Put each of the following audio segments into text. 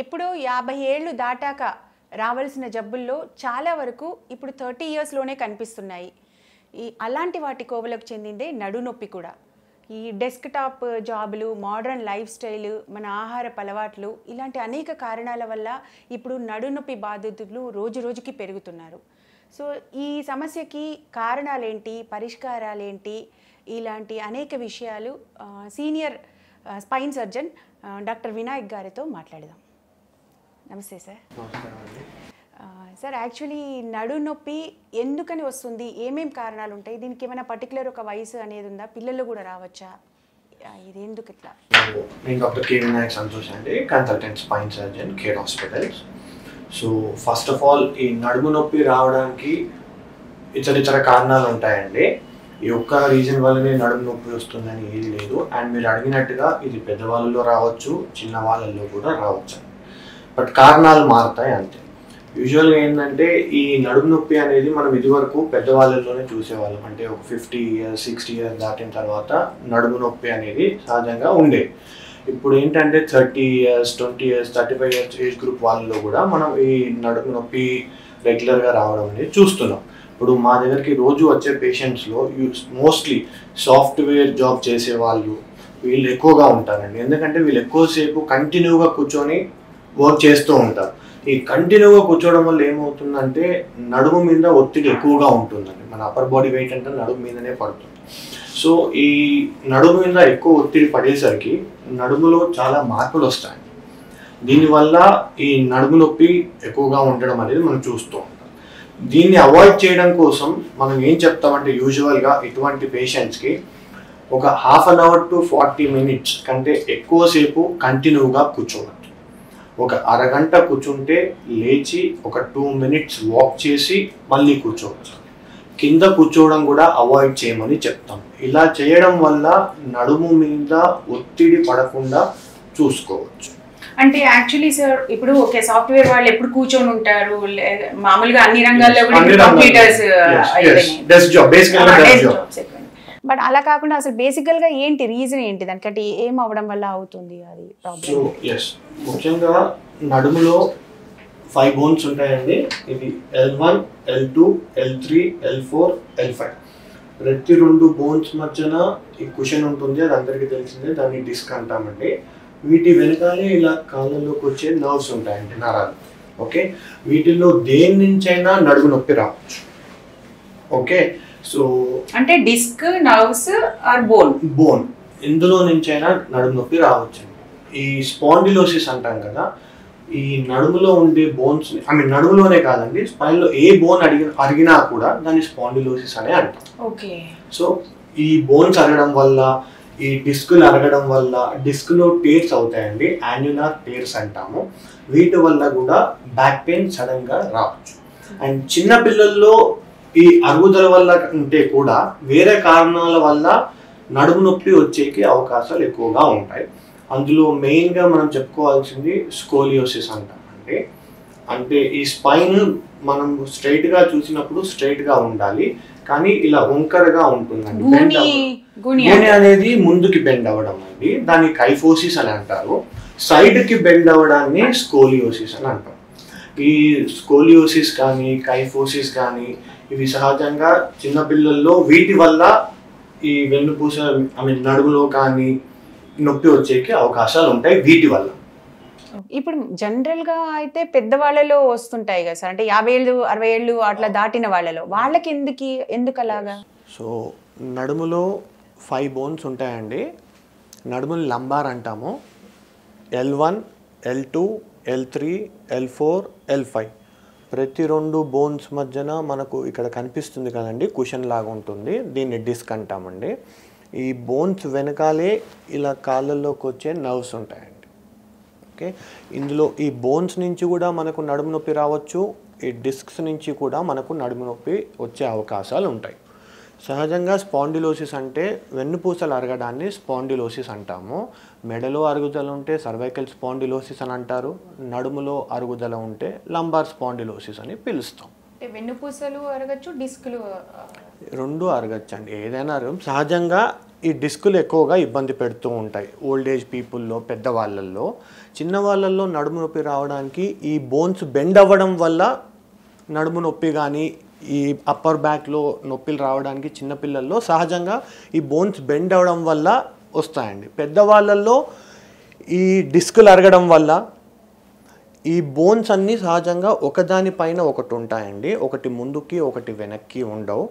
ఎప్పుడో 50 ఏళ్ళు దాటాక రావాల్సిన జబ్బుల్లో చాలా వరకు ఇప్పుడు 30 ఇయర్స్లోనే కనిపిస్తున్నాయి. అలాంటి వాటి కోవలకు చెందిందే నడునొప్పి కూడా. ఈ డెస్క్టాప్ జాబులు, మోడర్న్ లైఫ్ స్టైలు, మన ఆహారపు అలవాట్లు ఇలాంటి అనేక కారణాల వల్ల ఇప్పుడు నడునొప్పి బాధితులు రోజు రోజుకి పెరుగుతున్నారు. సో ఈ సమస్యకి కారణాలేంటి, పరిష్కారాలేంటి, ఇలాంటి అనేక విషయాలు senior spine surgeon doctor Vinayak గారితో మాట్లాడదాం. నమస్తే సార్. సార్, యాక్చువల్లీ నడునొప్పి ఎందుకని వస్తుంది, ఏమేమి కారణాలు ఉంటాయి, దీనికి ఏమైనా పర్టికులర్ ఒక వయసు అనేది ఉందా, పిల్లలు కూడా రావచ్చా, ఇది ఎందుకు ఇట్లా? నేను డాక్టర్ కే వినాయక్ సంతోష్ అండి, consultant spine surgeon, care hospitals. So first of all ఈ నడుము నొప్పి రావడానికి ఇతర కారణాలు ఉంటాయండి. ఈ ఒక్క రీజన్ వల్లనే నడుము నొప్పి వస్తుందని ఏది లేదు. అండ్ మీరు అడిగినట్టుగా ఇది పెద్దవాళ్ళలో రావచ్చు, చిన్న వాళ్ళల్లో కూడా రావచ్చు. బట్ కారణాలు మారుతాయి అంతే. యూజువల్గా ఏంటంటే ఈ నడుము నొప్పి అనేది మనం ఇదివరకు పెద్దవాళ్ళలోనే చూసేవాళ్ళం. అంటే ఒక 50 ఇయర్స్ 60 ఇయర్స్ దాటిన తర్వాత నడుము నొప్పి అనేది సహజంగా ఉండేది. ఇప్పుడు ఏంటంటే 30 years 20 years 35 years age group వాళ్ళలో కూడా మనం ఈ నడుము నొప్పి రెగ్యులర్గా రావడం అనేది చూస్తున్నాం. ఇప్పుడు మా దగ్గరికి రోజు వచ్చే పేషెంట్స్లో మోస్ట్లీ సాఫ్ట్వేర్ జాబ్ చేసే వాళ్ళు వీళ్ళు ఎక్కువగా ఉంటారండి. ఎందుకంటే వీళ్ళు ఎక్కువసేపు కంటిన్యూగా కూర్చొని వర్క్ చేస్తూ ఉంటారు. ఈ కంటిన్యూగా కూర్చోవడం వల్ల ఏమవుతుందంటే నడుము మీద ఒత్తిడి ఎక్కువగా ఉంటుందండి. మన అప్పర్ బాడీ వెయిట్ అంటే నడుము మీదనే పడుతుంది. సో ఈ నడుము మీద ఎక్కువ ఒత్తిడి పడేసరికి నడుములో చాలా మార్పులు వస్తాయి. దీనివల్ల ఈ నడుము నొప్పి ఎక్కువగా ఉండడం అనేది మనం చూస్తూ ఉంటాం. దీన్ని అవాయిడ్ చేయడం కోసం మనం ఏం చెప్తామంటే యూజువల్గా ఇటువంటి పేషెంట్స్కి ఒక ½ అన్ అవర్ టు 40 మినిట్స్ కంటే ఎక్కువసేపు కంటిన్యూగా కూర్చోవద్దు. ఒక అరగంట కూర్చుంటే లేచి ఒక 2 మినిట్స్ వాక్ చేసి మళ్ళీ కూర్చోవచ్చు. కింద కూర్చోవడం కూడా అవాయిడ్ చేయమని చెప్తాం. ఇలా చేయడం వల్ల నడుము మీద ఒత్తిడి పడకుండా చూసుకోవచ్చు. అంటే యాక్చువల్లీ సార్, ఇప్పుడు ఓకే, సాఫ్ట్వేర్ వాళ్ళు ఎప్పుడు కూర్చొని ఉంటారు, మామూలుగా అన్ని రంగాల్లో కూడా కంప్యూటర్స్, బట్ అలా కాకుండా అసలు బేసికల్ గా ఏంటి రీజన్ ఏంటి, దానికంటే ఏం అవడం వల్ల అవుతుంది అది ప్రాబ్లం? ముఖ్యంగా నడుములో 5 బోన్స్ ఉంటాయండి. ఇది L1, L2, L3, L4, L5. ప్రతి 2 బోన్స్ మధ్యన ఈ కుషన్ ఉంటుంది, అది అందరికీ తెలిసిందే, దాన్ని డిస్క్ అంటామండి. వీటి వెనకాలే ఇలా కాళ్ళలోకి వచ్చే నర్వ్స్ ఉంటాయండి, నరాలు. ఓకే, వీటిల్లో దేని నుంచైనా నడుము నొప్పి రావచ్చు. ఓకే, సో అంటే డిస్క్, నర్వ్స్ ఆర్ బోన్ ఇందులో నుంచైనా నడుము నొప్పి రావచ్చు. ఈ స్పాండిలోసిస్ అంటాం కదా, ఈ నడుములో ఉండే బోన్స్, నడుములోనే కాదండి, స్పైన్లో ఏ బోన్ అరిగినా కూడా దాన్ని స్పాండిలోసిస్ అనే అంటాం. ఓకే, సో ఈ బోన్స్ అరగడం వల్ల, ఈ డిస్కులు అరగడం వల్ల డిస్క్లో టేర్స్ అవుతాయండి, యాన్యులార్ టేర్స్ అంటాము. వీటి వల్ల కూడా బ్యాక్ పెయిన్ సడన్గా రావచ్చు. అండ్ చిన్న పిల్లల్లో ఈ అరుగుదల వల్ల ఉంటే కూడా వేరే కారణాల వల్ల నడుము నొప్పి వచ్చేకి అవకాశాలు ఎక్కువగా ఉంటాయి. అందులో మెయిన్గా మనం చెప్పుకోవాల్సింది స్కోలియోసిస్ అంటామండి. అంటే ఈ స్పైన్ మనం స్ట్రైట్గా చూసినప్పుడు స్ట్రైట్గా ఉండాలి, కానీ ఇలా వంకరగా ఉంటుందండి. గూని అనేది ముందుకి బెండ్ అవ్వడం అండి, దాన్ని కైఫోసిస్ అని అంటారు. సైడ్కి బెండ్ అవ్వడాన్ని స్కోలియోసిస్ అని అంటాం. ఈ స్కోలియోసిస్ కానీ కైఫోసిస్ కానీ ఇవి సహజంగా చిన్నపిల్లల్లో వీటి వల్ల ఈ వెన్నుపూస నడుములో కానీ నొప్పి వచ్చేకి అవకాశాలు ఉంటాయి వీటి వల్ల. ఇప్పుడు జనరల్గా అయితే పెద్దవాళ్ళలో వస్తుంటాయి కదా సార్, అంటే 50 ఏళ్ళు 60 ఏళ్ళు అట్లా దాటిన వాళ్ళకి ఎందుకు అలాగా? సో నడుములో 5 బోన్స్ ఉంటాయండి. నడుముని లంబార్ అంటాము. L1, L2, L3, L4, L5. ప్రతి 2 బోన్స్ మధ్యన మనకు ఇక్కడ కనిపిస్తుంది కదండి, కుషన్ లాగా ఉంటుంది, దీన్ని డిస్క్ అంటామండి. ఈ బోన్స్ వెనకాలే ఇలా కాళ్ళల్లోకి వచ్చే నర్వ్స్ ఉంటాయండి. ఓకే, ఇందులో ఈ బోన్స్ నుంచి కూడా మనకు నడుము నొప్పి రావచ్చు, ఈ డిస్క్స్ నుంచి కూడా మనకు నడుము నొప్పి వచ్చే అవకాశాలు ఉంటాయి. సహజంగా స్పాండిలోసిస్ అంటే వెన్నుపూసలు అరగడాన్ని స్పాండిలోసిస్ అంటాము. మెడలో అరుగుదల ఉంటే సర్వైకల్ స్పాండిలోసిస్ అని అంటారు, నడుములో అరుగుదల ఉంటే లంబార్ స్పాండిలోసిస్ అని పిలుస్తాం. వెన్నుపూసలు అరగచ్చు, డిస్క్లు 2 అరగచ్చు అండి, ఏదైనా సహజంగా ఈ డిస్కులు ఎక్కువగా ఇబ్బంది పెడుతూ ఉంటాయి ఓల్డ్ ఏజ్ పీపుల్లో, పెద్దవాళ్ళల్లో. చిన్నవాళ్ళల్లో నడుము నొప్పి రావడానికి ఈ బోన్స్ బెండ్ అవ్వడం వల్ల నడుము నొప్పి కానీ ఈ అప్పర్ బ్యాక్లో నొప్పిలు రావడానికి చిన్నపిల్లల్లో సహజంగా ఈ బోన్స్ బెండ్ అవ్వడం వల్ల వస్తాయండి. పెద్దవాళ్ళల్లో ఈ డిస్కులు అరగడం వల్ల ఈ బోన్స్ అన్నీ సహజంగా ఒకదానిపైన ఒకటి ఉంటాయండి. ఒకటి ముందుకి ఒకటి వెనక్కి ఉండవు.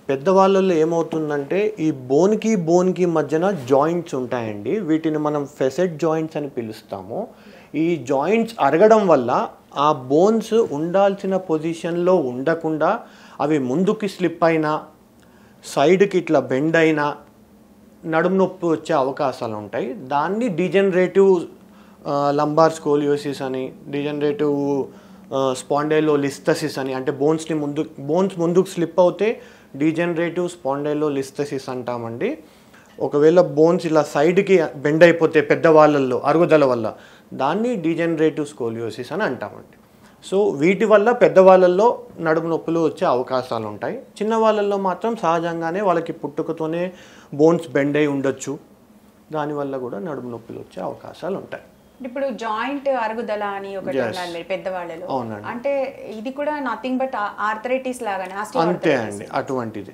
పెద్దవాళ్ళల్లో ఏమవుతుందంటే ఈ బోన్కి మధ్యన జాయింట్స్ ఉంటాయండి. వీటిని మనం ఫెసెట్ జాయింట్స్ అని పిలుస్తాము. ఈ జాయింట్స్ అరగడం వల్ల ఆ బోన్స్ ఉండాల్సిన పొజిషన్లో ఉండకుండా అవి ముందుకి స్లిప్ అయినా, సైడ్కి ఇట్లా బెండ్ అయినా నడుము నొప్పి వచ్చే అవకాశాలు ఉంటాయి. దాన్ని డీజనరేటివ్ లంబార్ స్కోలియోసిస్ అని, డీజనరేటివ్ స్పాండైలోలిస్థెసిస్ అని, అంటే బోన్స్ ముందుకు స్లిప్ అవుతే డీజనరేటివ్ స్పాండైలోలిస్థెసిస్ అంటామండి. ఒకవేళ బోన్స్ ఇలా సైడ్కి బెండ్ అయిపోతే పెద్దవాళ్ళల్లో అరుగుదల వల్ల దాన్ని డీజనరేటివ్ స్కోలియోసిస్ అని అంటామండి. సో వీటి వల్ల పెద్దవాళ్ళల్లో నడుము నొప్పులు వచ్చే అవకాశాలు ఉంటాయి. చిన్నవాళ్ళల్లో మాత్రం సహజంగానే వాళ్ళకి పుట్టుకతోనే బోన్స్ బెండ్ అయి ఉండొచ్చు. దానివల్ల కూడా నడుము నొప్పులు వచ్చే అవకాశాలు ఉంటాయి. ఇప్పుడు జాయింట్ అరుగుదల అని ఒకటి ఉండాలి పెద్దవాళ్ళలో. అవునండి. అంటే ఇది కూడా నథింగ్ బట్ ఆర్థరైటిస్ లాగానే, అంతే అండి, అటువంటిది.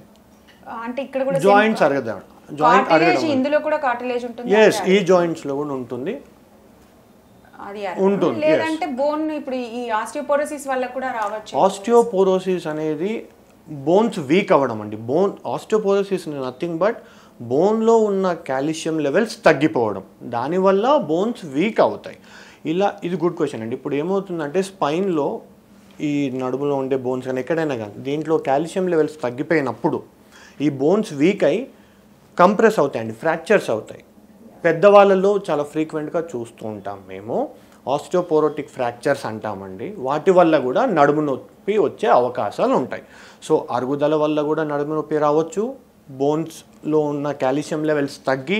అంటే ఇక్కడ కూడా జాయింట్స్ అరగడం, జాయింట్ అరగడం, ఇందులో కూడా కార్టిలేజ్ ఉంటుంది. yes ఈ జాయింట్స్ లో కూడా ఉంటుంది. అది ఉంటుంది. లేదంటే బోన్ ఇప్పుడు ఈ ఆస్టియోపోరోసిస్ వల్ల కూడా రావచ్చు. ఆస్టియోపోరోసిస్ అనేది బోన్స్ వీక్ అవ్వడం అండి. ఆస్టియోపోరోసిస్ నథింగ్ బట్ బోన్లో ఉన్న కాల్షియం లెవెల్స్ తగ్గిపోవడం, దానివల్ల బోన్స్ వీక్ అవుతాయి. ఇది గుడ్ క్వశ్చన్ అండి. ఇప్పుడు ఏమవుతుందంటే స్పైన్లో ఈ నడుములో ఉండే బోన్స్ కానీ ఎక్కడైనా కానీ దీంట్లో కాల్షియం లెవెల్స్ తగ్గిపోయినప్పుడు ఈ బోన్స్ వీక్ అయి కంప్రెస్ అవుతాయండి, ఫ్రాక్చర్స్ అవుతాయి. పెద్దవాళ్ళలో చాలా ఫ్రీక్వెంట్గా చూస్తూ ఉంటాం మేము. ఆస్టియోపోరోటిక్ ఫ్రాక్చర్స్ అంటామండి. వాటి వల్ల కూడా నడుము నొప్పి వచ్చే అవకాశాలు ఉంటాయి. సో అరుగుదల వల్ల కూడా నడుము నొప్పి రావచ్చు. బోన్స్లో ఉన్న కాల్షియం లెవెల్స్ తగ్గి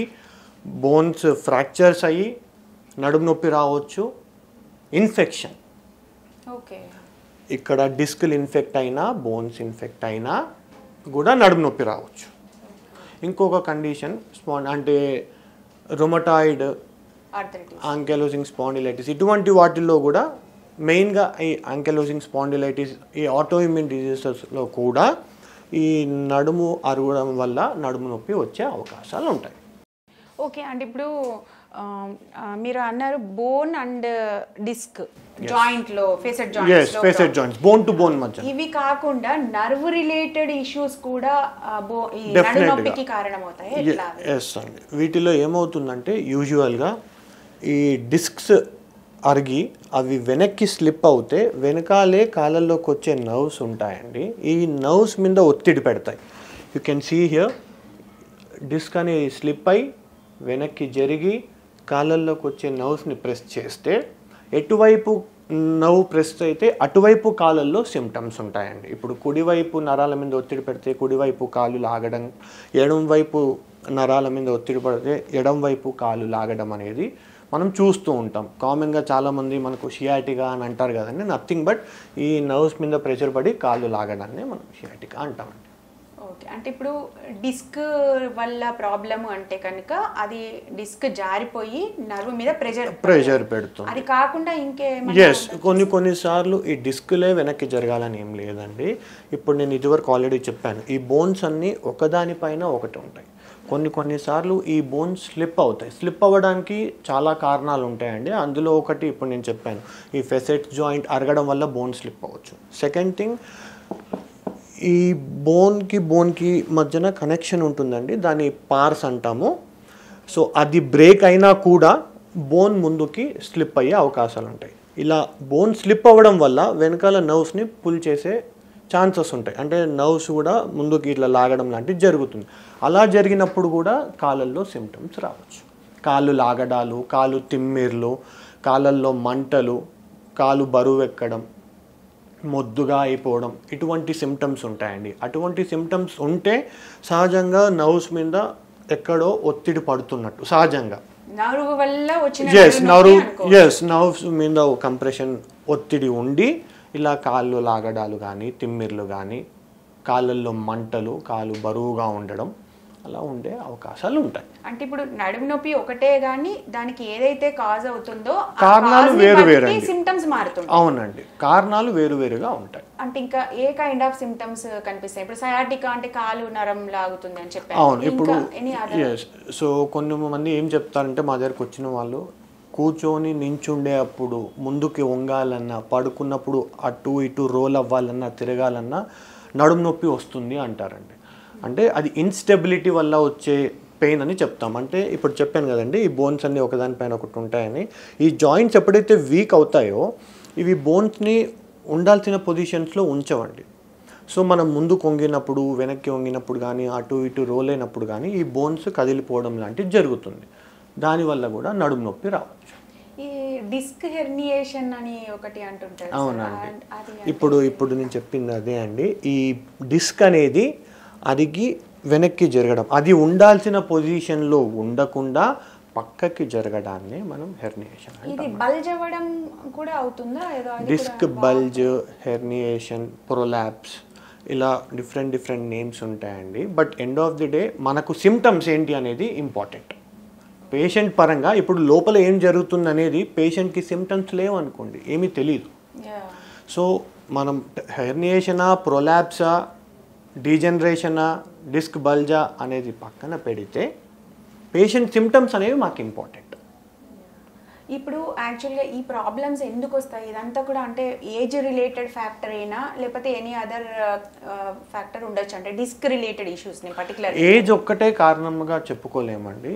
బోన్స్ ఫ్రాక్చర్స్ అయ్యి నడుము నొప్పి రావచ్చు. ఇన్ఫెక్షన్, ఓకే, ఇక్కడ డిస్కులు ఇన్ఫెక్ట్ అయినా, బోన్స్ ఇన్ఫెక్ట్ అయినా కూడా నడుము నొప్పి రావచ్చు. ఇంకొక కండిషన్ అంటే రుమటాయిడ్, ఆంకైలోజింగ్ స్పాండిలైటిస్, ఇటువంటి వాటిల్లో కూడా మెయిన్గా ఈ ఆంకైలోజింగ్ స్పాండిలైటిస్, ఈ ఆటో ఇమ్యూన్ డిజీజెస్లో కూడా ఈ నడుము అరగడం వల్ల నడుము నొప్పి వచ్చే అవకాశాలు ఉంటాయి. ఓకే అండి. ఇప్పుడు మీరు అన్నారు బోన్ అండ్ డిస్క్ జాయింట్లో, facet joints bone to bone మధ్య. ఇవి కాకుండా నర్వ్ రిలేటెడ్ ఇష్యూస్ కూడా నడుము నొప్పికి కారణమవుతాయి. ఎస్ అండి. వీటిలో ఏమవుతుందంటే యూజువల్గా ఈ డిస్క్స్ అరిగి అవి వెనక్కి స్లిప్ అవుతే వెనకాలే కాళ్ళల్లోకి వచ్చే నర్వ్స్ ఉంటాయండి. ఈ నర్వ్స్ మీద ఒత్తిడి పెడతాయి. You can see here disc అనేది స్లిప్ అయి వెనక్కి జరిగి కాళ్ళల్లోకి వచ్చే నర్వ్స్ని ప్రెస్ చేస్తే ఎటువైపు నర్వ్ ప్రెస్ అయితే అటువైపు కాళ్ళల్లో సిమ్టమ్స్ ఉంటాయండి. ఇప్పుడు కుడివైపు నరాల మీద ఒత్తిడి పెడితే కుడివైపు కాళ్ళు లాగడం, ఎడం వైపు నరాల మీద ఒత్తిడి పడితే ఎడం వైపు కాళ్ళు లాగడం అనేది మనం చూస్తూ ఉంటాం. కామన్గా చాలామంది మనకు షియాటికా అని అంటారు కదండి. నథింగ్ బట్ ఈ నర్వ్స్ మీద ప్రెషర్ పడి కాళ్ళు లాగడాన్ని మనం షియాటికా అంటామండి. ఓకే, అంటే ఇప్పుడు డిస్క్ వల్ల ప్రాబ్లమ్ అంటే కనుక అది డిస్క్ జారిపోయి నర్వ్ మీద ప్రెషర్ పెడుతుంది. అది కాకుండా ఇంకేమైనా కొన్నిసార్లు ఈ డిస్కులే వెనక్కి జరగాలని ఏం లేదండి. ఇప్పుడు నేను ఇదివరకు ఆల్రెడీ చెప్పాను, ఈ బోన్స్ అన్నీ ఒకదానిపైన ఒకటి ఉంటాయి. కొన్నిసార్లు ఈ బోన్స్ స్లిప్ అవుతాయి. స్లిప్ అవ్వడానికి చాలా కారణాలు ఉంటాయండి. అందులో ఒకటి ఇప్పుడు నేను చెప్పాను, ఈ ఫెసెట్ జాయింట్ అరగడం వల్ల బోన్ స్లిప్ అవ్వచ్చు. సెకండ్ థింగ్, ఈ బోన్కి మధ్యన కనెక్షన్ ఉంటుందండి, దాన్ని పార్స్ అంటాము. సో అది బ్రేక్ అయినా కూడా బోన్ ముందుకి స్లిప్ అయ్యే అవకాశాలు ఉంటాయి. ఇలా బోన్ స్లిప్ అవ్వడం వల్ల వెనకాల నర్వ్స్ని పుల్ చేసే ఛాన్సెస్ ఉంటాయి. అంటే నర్వ్స్ కూడా ముందుకి ఇట్లా లాగడం లాంటివి జరుగుతుంది. అలా జరిగినప్పుడు కూడా కాళ్ళల్లో సిమ్టమ్స్ రావచ్చు. కాళ్ళు లాగడాలు, కాళ్ళు తిమ్మిర్లు, కాళ్ళల్లో మంటలు, కాలు బరువు ఎక్కడం, మొద్దుగా అయిపోవడం, ఇటువంటి సిమ్టమ్స్ ఉంటాయండి. అటువంటి సిమ్టమ్స్ ఉంటే సహజంగా నర్వ్స్ మీద ఎక్కడో ఒత్తిడి పడుతున్నట్టు సహజంగా. నర్వ్స్ మీద కంప్రెషన్ ఒత్తిడి ఉండి ఇలా కాళ్ళు లాగడాలు కానీ, తిమ్మిర్లు కానీ, కాళ్ళల్లో మంటలు, కాలు బరువుగా ఉండడం, అలా ఉండే అవకాశాలు ఉంటాయి. అంటే ఇప్పుడు నడుము నొప్పి ఒకటే గానీ దానికి ఏదైతే కాజ్ అవుతుందో కారణాలు వేరు సిమ్టమ్స్ మారుతుంటాయి. అవునండి, కారణాలు వేరుగా ఉంటాయి. అంటే ఇంకా ఏ కైండ్ ఆఫ్ సిమ్టమ్స్ కనిపిస్తాయి? ఇప్పుడు సయాటికా అంటే కాలు నరం లాగుతుంది అని చెప్పారు. అవును, ఇప్పుడు సో కొంతమంది ఏం చెప్తారంటే మా దగ్గరకు వచ్చిన వాళ్ళు కూర్చొని నించుండే అప్పుడు ముందుకి వంగాలన్నా, పడుకున్నప్పుడు అటు ఇటు రోల్ అవ్వాలన్నా, తిరగాలన్నా నడుము నొప్పి వస్తుంది అంటారండి. అంటే అది ఇన్స్టెబిలిటీ వల్ల వచ్చే పెయిన్ అని చెప్తాం. అంటే ఇప్పుడు చెప్పాను కదండి, ఈ బోన్స్ అన్నీ ఒకదానిపైన ఒకటి ఉంటాయని. ఈ జాయింట్స్ ఎప్పుడైతే వీక్ అవుతాయో ఇవి బోన్స్ని ఉండాల్సిన పొజిషన్స్లో ఉంచవండి. సో మనం ముందు వంగినప్పుడు, వెనక్కి వంగినప్పుడు కానీ, అటు ఇటు రోల్ అయినప్పుడు కానీ ఈ బోన్స్ కదిలిపోవడం లాంటిది జరుగుతుంది. దానివల్ల కూడా నడుము నొప్పి రావచ్చు. ఈ డిస్క్ హెర్నియేషన్ అని ఒకటి అంటుంటారు. అవునండి, ఇప్పుడు నేను చెప్పింది అదే అండి. ఈ డిస్క్ అనేది అదిగి వెనక్కి జరగడం, అది ఉండాల్సిన పొజిషన్లో ఉండకుండా పక్కకి జరగడాన్ని మనం హెర్నియేషన్ అంటాం. ఇది బల్జ్ అవ్వడం కూడా అవుతుందా? డిస్క్ బల్జ్, హెర్నియేషన్, ప్రొలాప్స్, ఇలా డిఫరెంట్ నేమ్స్ ఉంటాయండి. But end of the day మనకు సిమ్టమ్స్ ఏంటి అనేది ఇంపార్టెంట్. పేషెంట్ పరంగా ఇప్పుడు లోపల ఏం జరుగుతుంది అనేది పేషెంట్కి సిమ్టమ్స్ లేవు అనుకోండి, ఏమీ తెలియదు. సో మనం హెర్నియేషనా, ప్రొలాప్సా, డీజనరేషనా, డిస్క్ బల్జా అనేది పక్కన పెడితే పేషెంట్ సిమ్టమ్స్ అనేవి మాకు ఇంపార్టెంట్. ఇప్పుడు యాక్చువల్గా ఈ ప్రాబ్లమ్స్ ఎందుకు వస్తాయి? ఇదంతా కూడా అంటే ఏజ్ రిలేటెడ్ ఫ్యాక్టర్ అయినా లేకపోతే ఎనీ అదర్ ఫ్యాక్టర్ ఉండొచ్చు? అంటే డిస్క్ రిలేటెడ్ ఇష్యూస్ని పర్టికులర్ ఏజ్ ఒక్కటే కారణంగా చెప్పుకోలేమండి.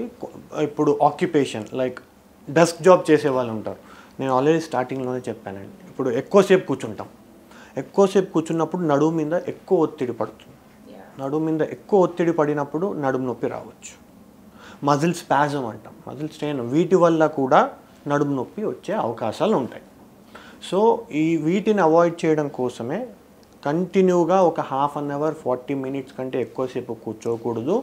ఇప్పుడు ఆక్యుపేషన్ లైక్ డెస్క్ జాబ్ చేసే వాళ్ళు ఉంటారు. నేను ఆల్రెడీ స్టార్టింగ్లోనే చెప్పానండి. ఇప్పుడు ఎక్కువసేపు కూర్చున్నప్పుడు నడుము మీద ఎక్కువ ఒత్తిడి పడుతుంది. నడుము మీద ఎక్కువ ఒత్తిడి పడినప్పుడు నడుము నొప్పి రావచ్చు. మజిల్ స్పాజం అంటాం, మజిల్ స్ట్రెయిన్, వీటి వల్ల కూడా నడుము నొప్పి వచ్చే అవకాశాలు ఉంటాయి. సో వీటిని అవాయిడ్ చేయడం కోసమే కంటిన్యూగా ఒక హాఫ్ అన్ అవర్ 40 minutes కంటే ఎక్కువసేపు కూర్చోకూడదు.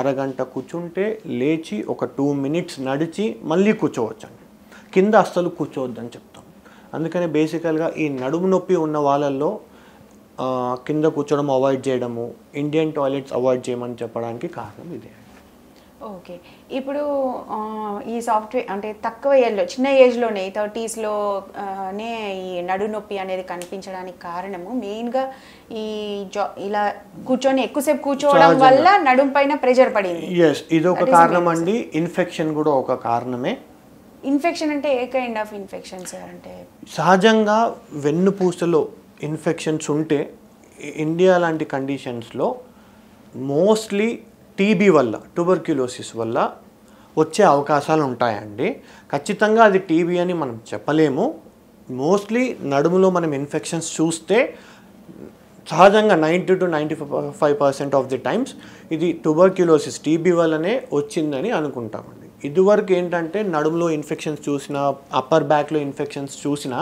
అరగంట కూర్చుంటే లేచి ఒక 2 minutes నడిచి మళ్ళీ కూర్చోవచ్చండి. కింద అస్సలు కూర్చోవద్దని చెప్తాం. అందుకనే బేసికల్గా ఈ నడుము నొప్పి ఉన్న వాళ్ళల్లో కింద కూర్చోవడం అవాయిడ్ చేయడము, ఇండియన్ టాయిలెట్స్ అవాయిడ్ చేయమని చెప్పడానికి కారణం ఇదే. ఓకే, ఇప్పుడు ఈ సాఫ్ట్వేర్ అంటే తక్కువ ఏజ్లో, చిన్న ఏజ్లోనే 30sలోనే ఈ నడు నొప్పి అనేది కనిపించడానికి కారణము మెయిన్గా ఈ ఇలా కూర్చొని ఎక్కువసేపు కూర్చోవడం వల్ల నడుము పైన ప్రెషర్ పడింది. ఎస్, ఇది ఒక కారణం అండి. ఇన్ఫెక్షన్ కూడా ఒక కారణమే. ఇన్ఫెక్షన్ అంటే ఏ కైండ్ ఆఫ్ ఇన్ఫెక్షన్ సార్? అంటే సహజంగా వెన్నుపూసలో ఇన్ఫెక్షన్స్ ఉంటే ఇండియా లాంటి కండిషన్స్లో మోస్ట్లీ టీబీ వల్ల, ట్యూబర్క్యులోసిస్ వల్ల వచ్చే అవకాశాలు ఉంటాయండి. ఖచ్చితంగా అది టీబీ అని మనం చెప్పలేము. మోస్ట్లీ నడుములో మనం ఇన్ఫెక్షన్స్ చూస్తే సహజంగా 90 to 95% ఆఫ్ ది టైమ్స్ ఇది ట్యూబర్క్యులోసిస్, టీబీ వల్లనే వచ్చిందని అనుకుంటామండి. ఇదివరకు ఏంటంటే నడుములో ఇన్ఫెక్షన్స్ చూసినా, అప్పర్ బ్యాక్లో ఇన్ఫెక్షన్స్ చూసినా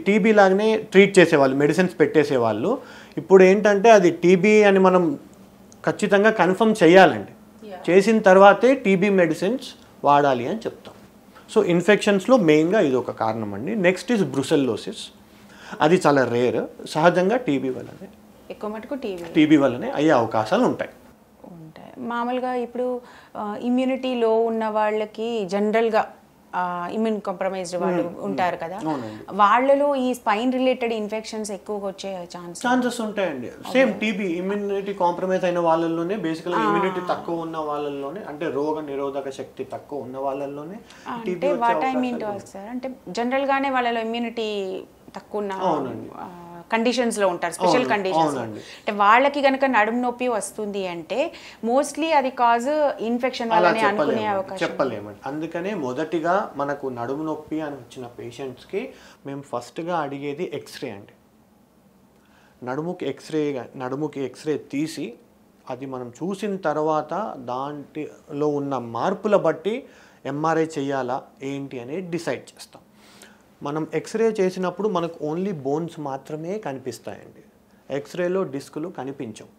టీబీ లాగానే ట్రీట్ చేసేవాళ్ళు, మెడిసిన్స్ పెట్టేసేవాళ్ళు. ఇప్పుడు ఏంటంటే అది టీబీ అని మనం ఖచ్చితంగా కన్ఫర్మ్ చేయాలండి. చేసిన తర్వాతే టీబీ మెడిసిన్స్ వాడాలి అని చెప్తాం. సో ఇన్ఫెక్షన్స్లో మెయిన్గా ఇది ఒక కారణం అండి. Next is brucellosis. అది చాలా రేర్. సహజంగా టీబీ వల్లనే, ఎక్కువ మటుకు టీబీ వల్లనే అయ్యే అవకాశాలు ఉంటాయి. మామూలుగా ఇప్పుడు ఇమ్యూనిటీ లో ఉన్న వాళ్ళకి జనరల్గా ఇమ్యూన్ కాంప్రమైజ్డ్ వాళ్ళు ఉంటారు కదా, వాళ్ళలో ఈ స్పైన్ రిలేటెడ్ ఇన్ఫెక్షన్స్ ఎక్కువగా వచ్చే ఛాన్సెస్ ఉంటాయండి. సేమ్ టీబీ ఇమ్యూనిటీ కాంప్రమైజ్ అయిన వాళ్ళలోనే, బేసికల్గా ఇమ్యూనిటీ తక్కువ ఉన్న వాళ్ళలోనే, అంటే రోగ నిరోధక శక్తి తక్కువ ఉన్న వాళ్ళలోనే. అంటే what I mean to ask sir, అంటే జనరల్గానే వాళ్ళలో ఇమ్యూనిటీ తక్కువ ఉన్న కండిషన్స్లో ఉంటారు, స్పెషల్ కండిషన్స్. అంటే వాళ్ళకి కనుక నడుము నొప్పి వస్తుంది అంటే మోస్ట్లీ అది కాజ్ ఇన్ఫెక్షన్ వల్లనే అనుకునే అవకాశం చెప్పలేమండి. అందుకనే మొదటిగా మనకు నడుము నొప్పి అని వచ్చిన పేషెంట్స్కి మేము ఫస్ట్గా అడిగేది ఎక్స్రే అండి. నడుముకి ఎక్స్రే తీసి అది మనం చూసిన తర్వాత దాంట్లో ఉన్న మార్పుల బట్టి ఎంఆర్ఐ చేయాలా ఏంటి అనేది డిసైడ్ చేస్తాం. మనం ఎక్స్రే చేసినప్పుడు మనకు ఓన్లీ బోన్స్ మాత్రమే కనిపిస్తాయండి. ఎక్స్రేలో డిస్కులు కనిపించవు.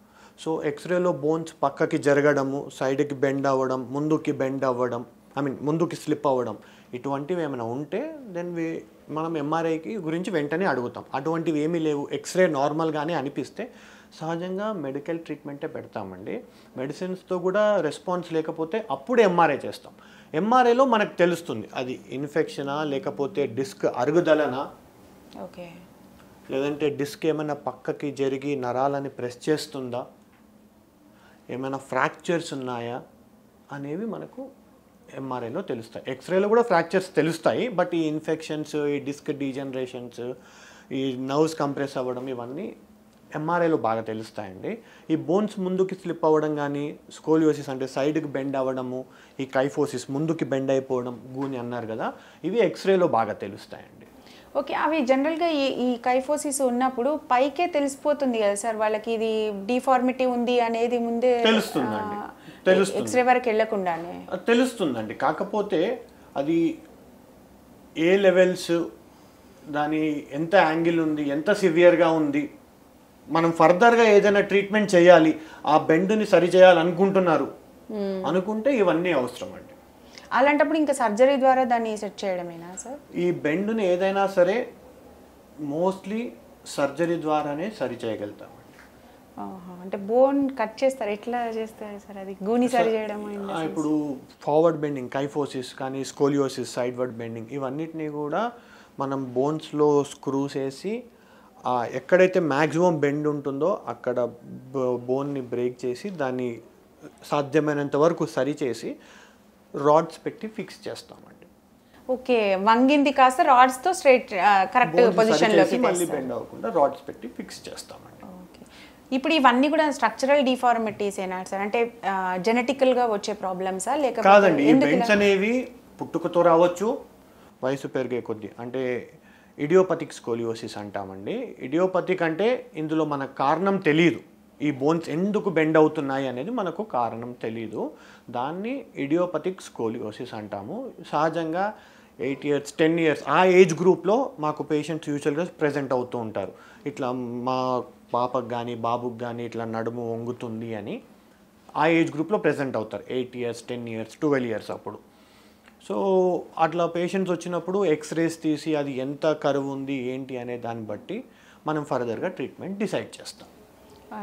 సో ఎక్స్రేలో బోన్స్ పక్కకి జరగడము, సైడ్కి బెండ్ అవ్వడం, ముందుకి బెండ్ అవ్వడం, ముందుకి స్లిప్ అవ్వడం, ఇటువంటివి ఏమైనా ఉంటే దెన్ మనం ఎంఆర్ఐకి గురించి వెంటనే అడుగుతాం. అటువంటివి ఏమీ లేవు, ఎక్స్రే నార్మల్గానే అనిపిస్తే సహజంగా మెడికల్ ట్రీట్మెంటే పెడతామండి. మెడిసిన్స్తో కూడా రెస్పాన్స్ లేకపోతే అప్పుడు ఎంఆర్ఐ చేస్తాం. ఎంఆర్ఐలో మనకు తెలుస్తుంది అది ఇన్ఫెక్షనా లేకపోతే డిస్క్ అరుగుదలనా, ఓకే, లేదంటే డిస్క్ ఏమైనా పక్కకి జరిగి నరాలని ప్రెస్ చేస్తుందా, ఏమైనా ఫ్రాక్చర్స్ ఉన్నాయా అనేవి మనకు ఎంఆర్ఐలో తెలుస్తాయి. ఎక్స్రేలో కూడా ఫ్రాక్చర్స్ తెలుస్తాయి, బట్ ఈ ఇన్ఫెక్షన్స్, ఈ డిస్క్ డీజనరేషన్స్, ఈ నర్వ్స్ కంప్రెస్ అవ్వడం ఇవన్నీ ఎంఆర్ఐలో బాగా తెలుస్తాయండి. ఈ బోన్స్ ముందుకి స్లిప్ అవ్వడం కానీ, స్కోలియోసిస్ అంటే సైడ్కి బెండ్ అవ్వడము, ఈ కైఫోసిస్ ముందుకి బెండ్ అయిపోవడం గూని అన్నారు కదా, ఇవి ఎక్స్రేలో బాగా తెలుస్తాయండి. ఓకే. అవి జనరల్గా ఈ కైఫోసిస్ ఉన్నప్పుడు పైకే తెలిసిపోతుంది కదా సార్ వాళ్ళకి ఇది డిఫార్మిటీ ఉంది అనేది ముందే తెలుస్తుందండి, తెలుస్తుంది, ఎక్స్రే వరకు వెళ్ళకుండానే తెలుస్తుందండి. కాకపోతే అది ఏ లెవెల్స్, దాని ఎంత యాంగిల్ ఉంది, ఎంత సివియర్గా ఉంది, మనం ఫర్దర్గా ఏదైనా ట్రీట్మెంట్ చేయాలి, ఆ బెండ్ని సరి చేయాలనుకుంటున్నారు అనుకుంటే ఇవన్నీ అవసరం అండి. అలాంటప్పుడు ఇంకా సర్జరీ ద్వారా దాన్ని సెట్ చేయడమేనా సార్? ఈ బెండ్ని ఏదైనా సరే మోస్ట్లీ సర్జరీ ద్వారానే సరి చేయగలుగుతామండి. అంటే బోన్ కట్ చేస్తారు, ఎట్లా చేస్తారు సార్ అది గూని సరి చేయడం? ఇప్పుడు ఫార్వర్డ్ బెండింగ్, కైఫోసిస్ కానీ స్కోలియోసిస్, సైడ్వర్డ్ బెండింగ్, ఇవన్నిటినీ కూడా మనం బోన్స్లో స్క్రూస్ వేసి ఎక్కడైతే మ్యాక్సిమం బెండ్ ఉంటుందో అక్కడ బోన్ని బ్రేక్ చేసి దాన్ని సాధ్యమైనంత వరకు సరి చేసి రాడ్స్ పెట్టి ఫిక్స్ చేస్తామండి. ఓకే, వంగింది కాస్త రాడ్స్ తో స్ట్రైట్ కరెక్ట్ పొజిషన్ లోకి మళ్ళీ బెండ్ అవ్వకుండా రాడ్స్ పెట్టి ఫిక్స్ చేస్తామండి. ఓకే. ఇప్పుడు ఇవన్నీ కూడా స్ట్రక్చరల్ డిఫార్మిటీస్ ఏనా సార్? అంటే జెనెటికల్ గా వచ్చే ప్రాబ్లమ్సా లేకపోతే? కాదండి, ఈ బెండ్స్ అనేవి పుట్టుకతో రావచ్చు, వయసు పెరిగే కొద్దీ. అంటే ఇడియోపతిక్ స్కోలియోసిస్ అంటామండి. ఇడియోపతిక్ అంటే ఇందులో మనకు కారణం తెలియదు, ఈ బోన్స్ ఎందుకు బెండ్ అవుతున్నాయి అనేది మనకు కారణం తెలీదు, దాన్ని ఇడియోపతిక్ స్కోలియోసిస్ అంటాము. సహజంగా 8 years 10 years ఆ ఏజ్ గ్రూప్లో మాకు పేషెంట్స్ యూజువల్గా ప్రెజెంట్ అవుతూ ఉంటారు. ఇట్లా మా పాపకు కానీ బాబుకి కానీ ఇట్లా నడుము వంగుతుంది అని ఆ ఏజ్ గ్రూప్లో ప్రెజెంట్ అవుతారు. 8 years 10 years 12 years అప్పుడు. సో అట్లా పేషెంట్స్ వచ్చినప్పుడు ఎక్స్రేస్ తీసి అది ఎంత కరువు ఉంది ఏంటి అనే దాన్ని బట్టి మనం ఫర్దర్గా ట్రీట్మెంట్ డిసైడ్ చేస్తాం.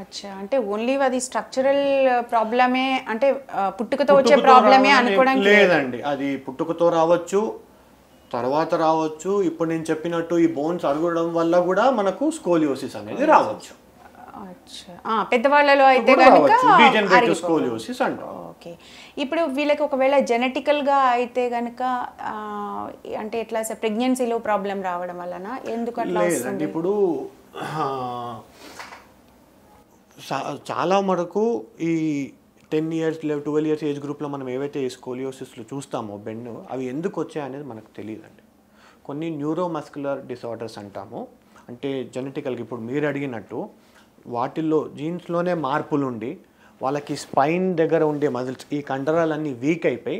అచ్చా, అంటే ఓన్లీ అది స్ట్రక్చరల్ ప్రాబ్లమే, అంటే పుట్టుకతో వచ్చే ప్రాబ్లమే అనుకోవడానికి లేదండి. అది పుట్టుకతో రావచ్చు, తర్వాత రావచ్చు. ఇప్పుడు నేను చెప్పినట్టు ఈ బోన్స్ అరగడం వల్ల కూడా మనకు స్కోలియోసిస్ అనేది రావచ్చు. పెద్దవాళ్ళలో అయితే కనుక డీజనరేటివ్ స్కోలియోసిస్ అంటాం. ఓకే. ఇప్పుడు వీళ్ళకి ఒకవేళ జెనెటికల్గా అయితే కనుక అంటే ఎట్లా సార్, ప్రెగ్నెన్సీలో ప్రాబ్లం రావడం వలన ఎందుకు అట్లా వస్తుంది? ఇప్పుడు చాలా మటుకు ఈ 10 years 12 years ఏజ్ గ్రూప్లో మనం ఏవైతే స్కోలియోసిస్లు చూస్తామో బెండ్, అవి ఎందుకు వచ్చాయి అనేది మనకు తెలియదండి. కొన్ని న్యూరోమస్కులర్ డిసార్డర్స్ అంటాము, అంటే జెనెటికల్గా ఇప్పుడు మీరు అడిగినట్టు వాటిల్లో జీన్స్లోనే మార్పులు ఉండి వాళ్ళకి స్పైన్ దగ్గర ఉండే మజిల్స్, ఈ కండరాలన్నీ వీక్ అయిపోయి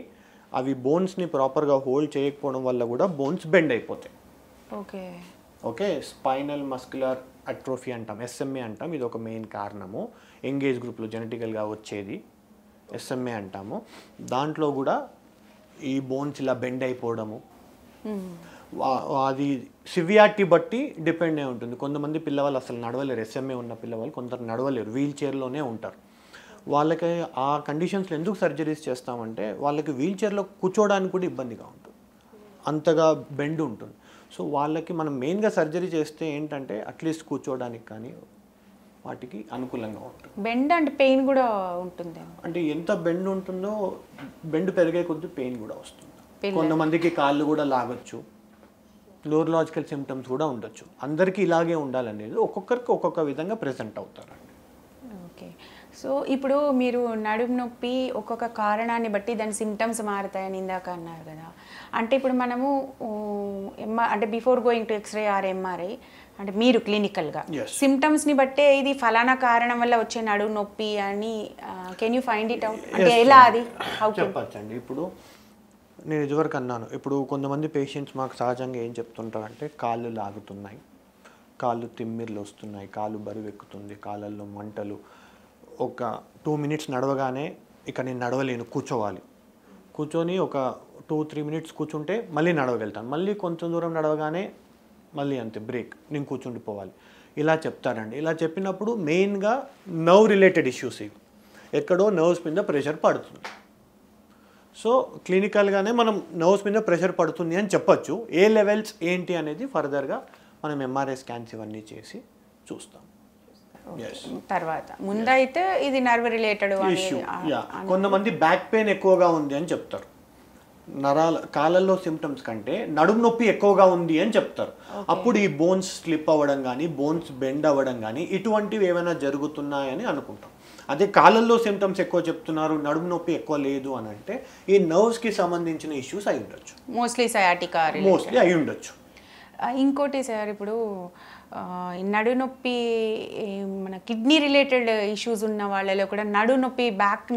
అవి బోన్స్ని ప్రాపర్గా హోల్డ్ చేయకపోవడం వల్ల కూడా బోన్స్ బెండ్ అయిపోతాయి. Okay okay, spinal muscular atrophy అంటాం, ఎస్ఎంఏ అంటాం. ఇది ఒక మెయిన్ కారణము, ఎంగేజ్ గ్రూప్లో జెనెటికల్గా వచ్చేది ఎస్ఎంఏ అంటాము. దాంట్లో కూడా ఈ బోన్స్ ఇలా బెండ్ అయిపోవడము, అది సివియారిటీ బట్టి డిపెండ్ అయి ఉంటుంది. కొంతమంది పిల్లవాళ్ళు అసలు నడవలేరు, ఎస్ఎంఏ ఉన్న పిల్లవాళ్ళు కొందరు నడవలేరు, వీల్ చైర్లోనే ఉంటారు. వాళ్ళకి ఆ కండిషన్స్లో ఎందుకు సర్జరీస్ చేస్తామంటే వాళ్ళకి వీల్ చైర్లో కూర్చోవడానికి కూడా ఇబ్బందిగా ఉంటుంది, అంతగా బెండ్ ఉంటుంది. సో వాళ్ళకి మనం మెయిన్గా సర్జరీ చేస్తే ఏంటంటే అట్లీస్ట్ కూర్చోవడానికి కానీ వాటికి అనుకూలంగా ఉంటుంది. బెండ్ అండ్ పెయిన్ కూడా ఉంటుంది, అంటే ఎంత బెండ్ ఉంటుందో బెండ్ పెరిగే కొద్దీ పెయిన్ కూడా వస్తుంది. కొంతమందికి కాళ్ళు కూడా లాగొచ్చు, న్యూరలాజికల్ సిమ్టమ్స్ కూడా ఉండొచ్చు. అందరికీ ఇలాగే ఉండాలనేది ఒక్కొక్కరికి ఒక్కొక్క విధంగా ప్రెజెంట్ అవుతారండి. ఓకే. సో ఇప్పుడు మీరు నడుము నొప్పి ఒక్కొక్క కారణాన్ని బట్టి దాని సిమ్టమ్స్ మారుతాయని ఇందాక అన్నారు కదా, అంటే ఇప్పుడు మనము అంటే before going to X-ray or MRI అంటే మీరు క్లినికల్గా సిమ్టమ్స్ని బట్టే ఇది ఫలానా కారణం వల్ల వచ్చే నడుము నొప్పి అని can you find it out? అంటే ఎలా అది చెప్పచ్చండి. ఇప్పుడు నేను ఇదివరకు అన్నాను, ఇప్పుడు కొంతమంది పేషెంట్స్ మాకు సహజంగా ఏం చెప్తుంటారంటే కాళ్ళు లాగుతున్నాయి, కాళ్ళు తిమ్మిర్లు వస్తున్నాయి, కాళ్ళు బరువు ఎక్కుతుంది, కాళ్ళల్లో మంటలు, ఒక 2 minutes నడవగానే ఇక నేను నడవలేను, కూర్చోవాలి, కూర్చొని ఒక 2-3 minutes కూర్చుంటే మళ్ళీ నడవగలుగుతాను, మళ్ళీ కొంచెం దూరం నడవగానే మళ్ళీ అంతే బ్రేక్, నేను కూర్చుండిపోవాలి. ఇలా చెప్తారండి. ఇలా చెప్పినప్పుడు మెయిన్గా నర్వ్ రిలేటెడ్ ఇష్యూస్ ఇవి, ఎక్కడో నర్వ్స్ మీద ప్రెషర్ పడుతుంది. సో క్లినికల్గానే మనం నర్వ్స్ మీద ప్రెషర్ పడుతుంది అని చెప్పొచ్చు. ఏ లెవెల్స్ ఏంటి అనేది ఫర్దర్గా మనం ఎంఆర్ఐ స్కాన్స్ ఇవన్నీ చేసి చూస్తాం. తర్వాత ముందైతే ఇది నర్వ్ రిలేటెడ్ ఇష్యూ. కొంతమంది బ్యాక్ పెయిన్ ఎక్కువగా ఉంది అని చెప్తారు. కాళ్ళల్లో సిమ్టమ్స్ కంటే నడుము నొప్పి ఎక్కువగా ఉంది అని చెప్తారు. అప్పుడు ఈ బోన్స్ స్లిప్ అవ్వడం కానీ బోన్స్ బెండ్ అవ్వడం కానీ ఇటువంటివి ఏమైనా జరుగుతున్నాయని అనుకుంటాం. అదే కాళ్ళల్లో సిమ్టమ్స్ ఎక్కువ చెప్తున్నారు, నడుము నొప్పి ఎక్కువ లేదు అని అంటే ఈ నర్వ్స్కి సంబంధించిన ఇష్యూస్ అయి ఉండొచ్చు. మోస్ట్లీ సయాటికా మోస్ట్లీ అయి ఉండొచ్చు. ఇంకోటి సార్, ఇప్పుడు నడు నొప్పి మన కిడ్నీ రిలేటెడ్ ఇష్యూస్ ఉన్న వాళ్ళలో కూడా నడు నొప్పి బ్యాక్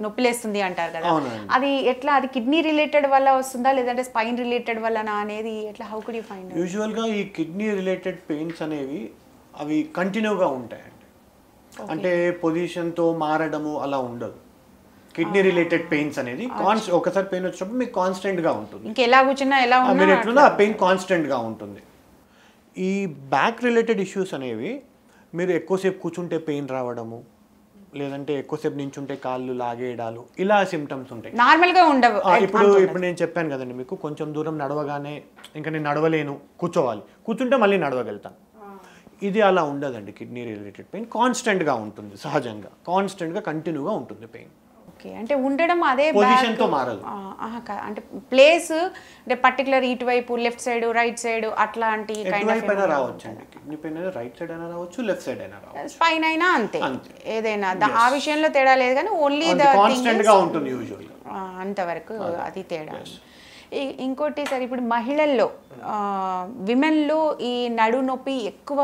నొప్పిలేస్తుంది అంటారు కదా, అది ఎట్లా? అది కిడ్నీ రిలేటెడ్ వల్ల వస్తుందా లేదంటే స్పైన్ రిలేటెడ్ వల్లనా అనేది ఎట్లా? How could you find? యూజువల్గా ఈ కిడ్నీ రిలేటెడ్ పెయిన్స్ అనేవి అవి కంటిన్యూగా ఉంటాయండి. అంటే పొజిషన్తో మారడము అలా ఉండదు. కిడ్నీ రిలేటెడ్ పెయిన్స్ అనేది ఒకసారి పెయిన్ వచ్చినప్పుడు మీకు కాన్స్టెంట్గా ఉంటుంది. ఇంకెలా కూర్చున్నా ఎలా మీరు ఎట్లున్నా ఆ పెయిన్ కాన్స్టెంట్గా ఉంటుంది. ఈ బ్యాక్ రిలేటెడ్ ఇష్యూస్ అనేవి మీరు ఎక్కువసేపు కూర్చుంటే పెయిన్ రావడము, లేదంటే ఎక్కువసేపు నించుంటే కాళ్ళు లాగేయడాలు, ఇలా సిమ్టమ్స్ ఉంటాయి. నార్మల్గా ఉండవు. ఇప్పుడు నేను చెప్పాను కదండి మీకు, కొంచెం దూరం నడవగానే ఇంకా నేను నడవలేను, కూర్చుంటే మళ్ళీ నడవగలుగుతాను. ఇది అలా ఉండదండి. కిడ్నీ రిలేటెడ్ పెయిన్ కాన్స్టెంట్గా ఉంటుంది, సహజంగా కాన్స్టెంట్గా కంటిన్యూగా ఉంటుంది పెయిన్. ఓకే, అంటే ఉండడం అదే పొజిషన్తో మారదు. అంటే ప్లేస్ అంటే పర్టికులర్ ఇటువైపు లెఫ్ట్ సైడ్ రైట్ సైడ్ అట్లాంటి ఎటువైపు అయినా రావచ్చు అండి. కిడ్నీ పెయిన్ రైట్ సైడ్ అయినా రావచ్చు, లెఫ్ట్ సైడ్ అయినా రావచ్చు, స్పైన్ అయినా అంతే, ఏదైనా ఆ విషయంలో తేడా లేదు. కానీ ఓన్లీ కాన్స్టెంట్గా ఉంటుంది యూజువల్లీ, అంతవరకు అది తేడా. ఇంకోటి సార్, ఇప్పుడు మహిళల్లో విమెన్లో ఈ నడు నొప్పి ఎక్కువ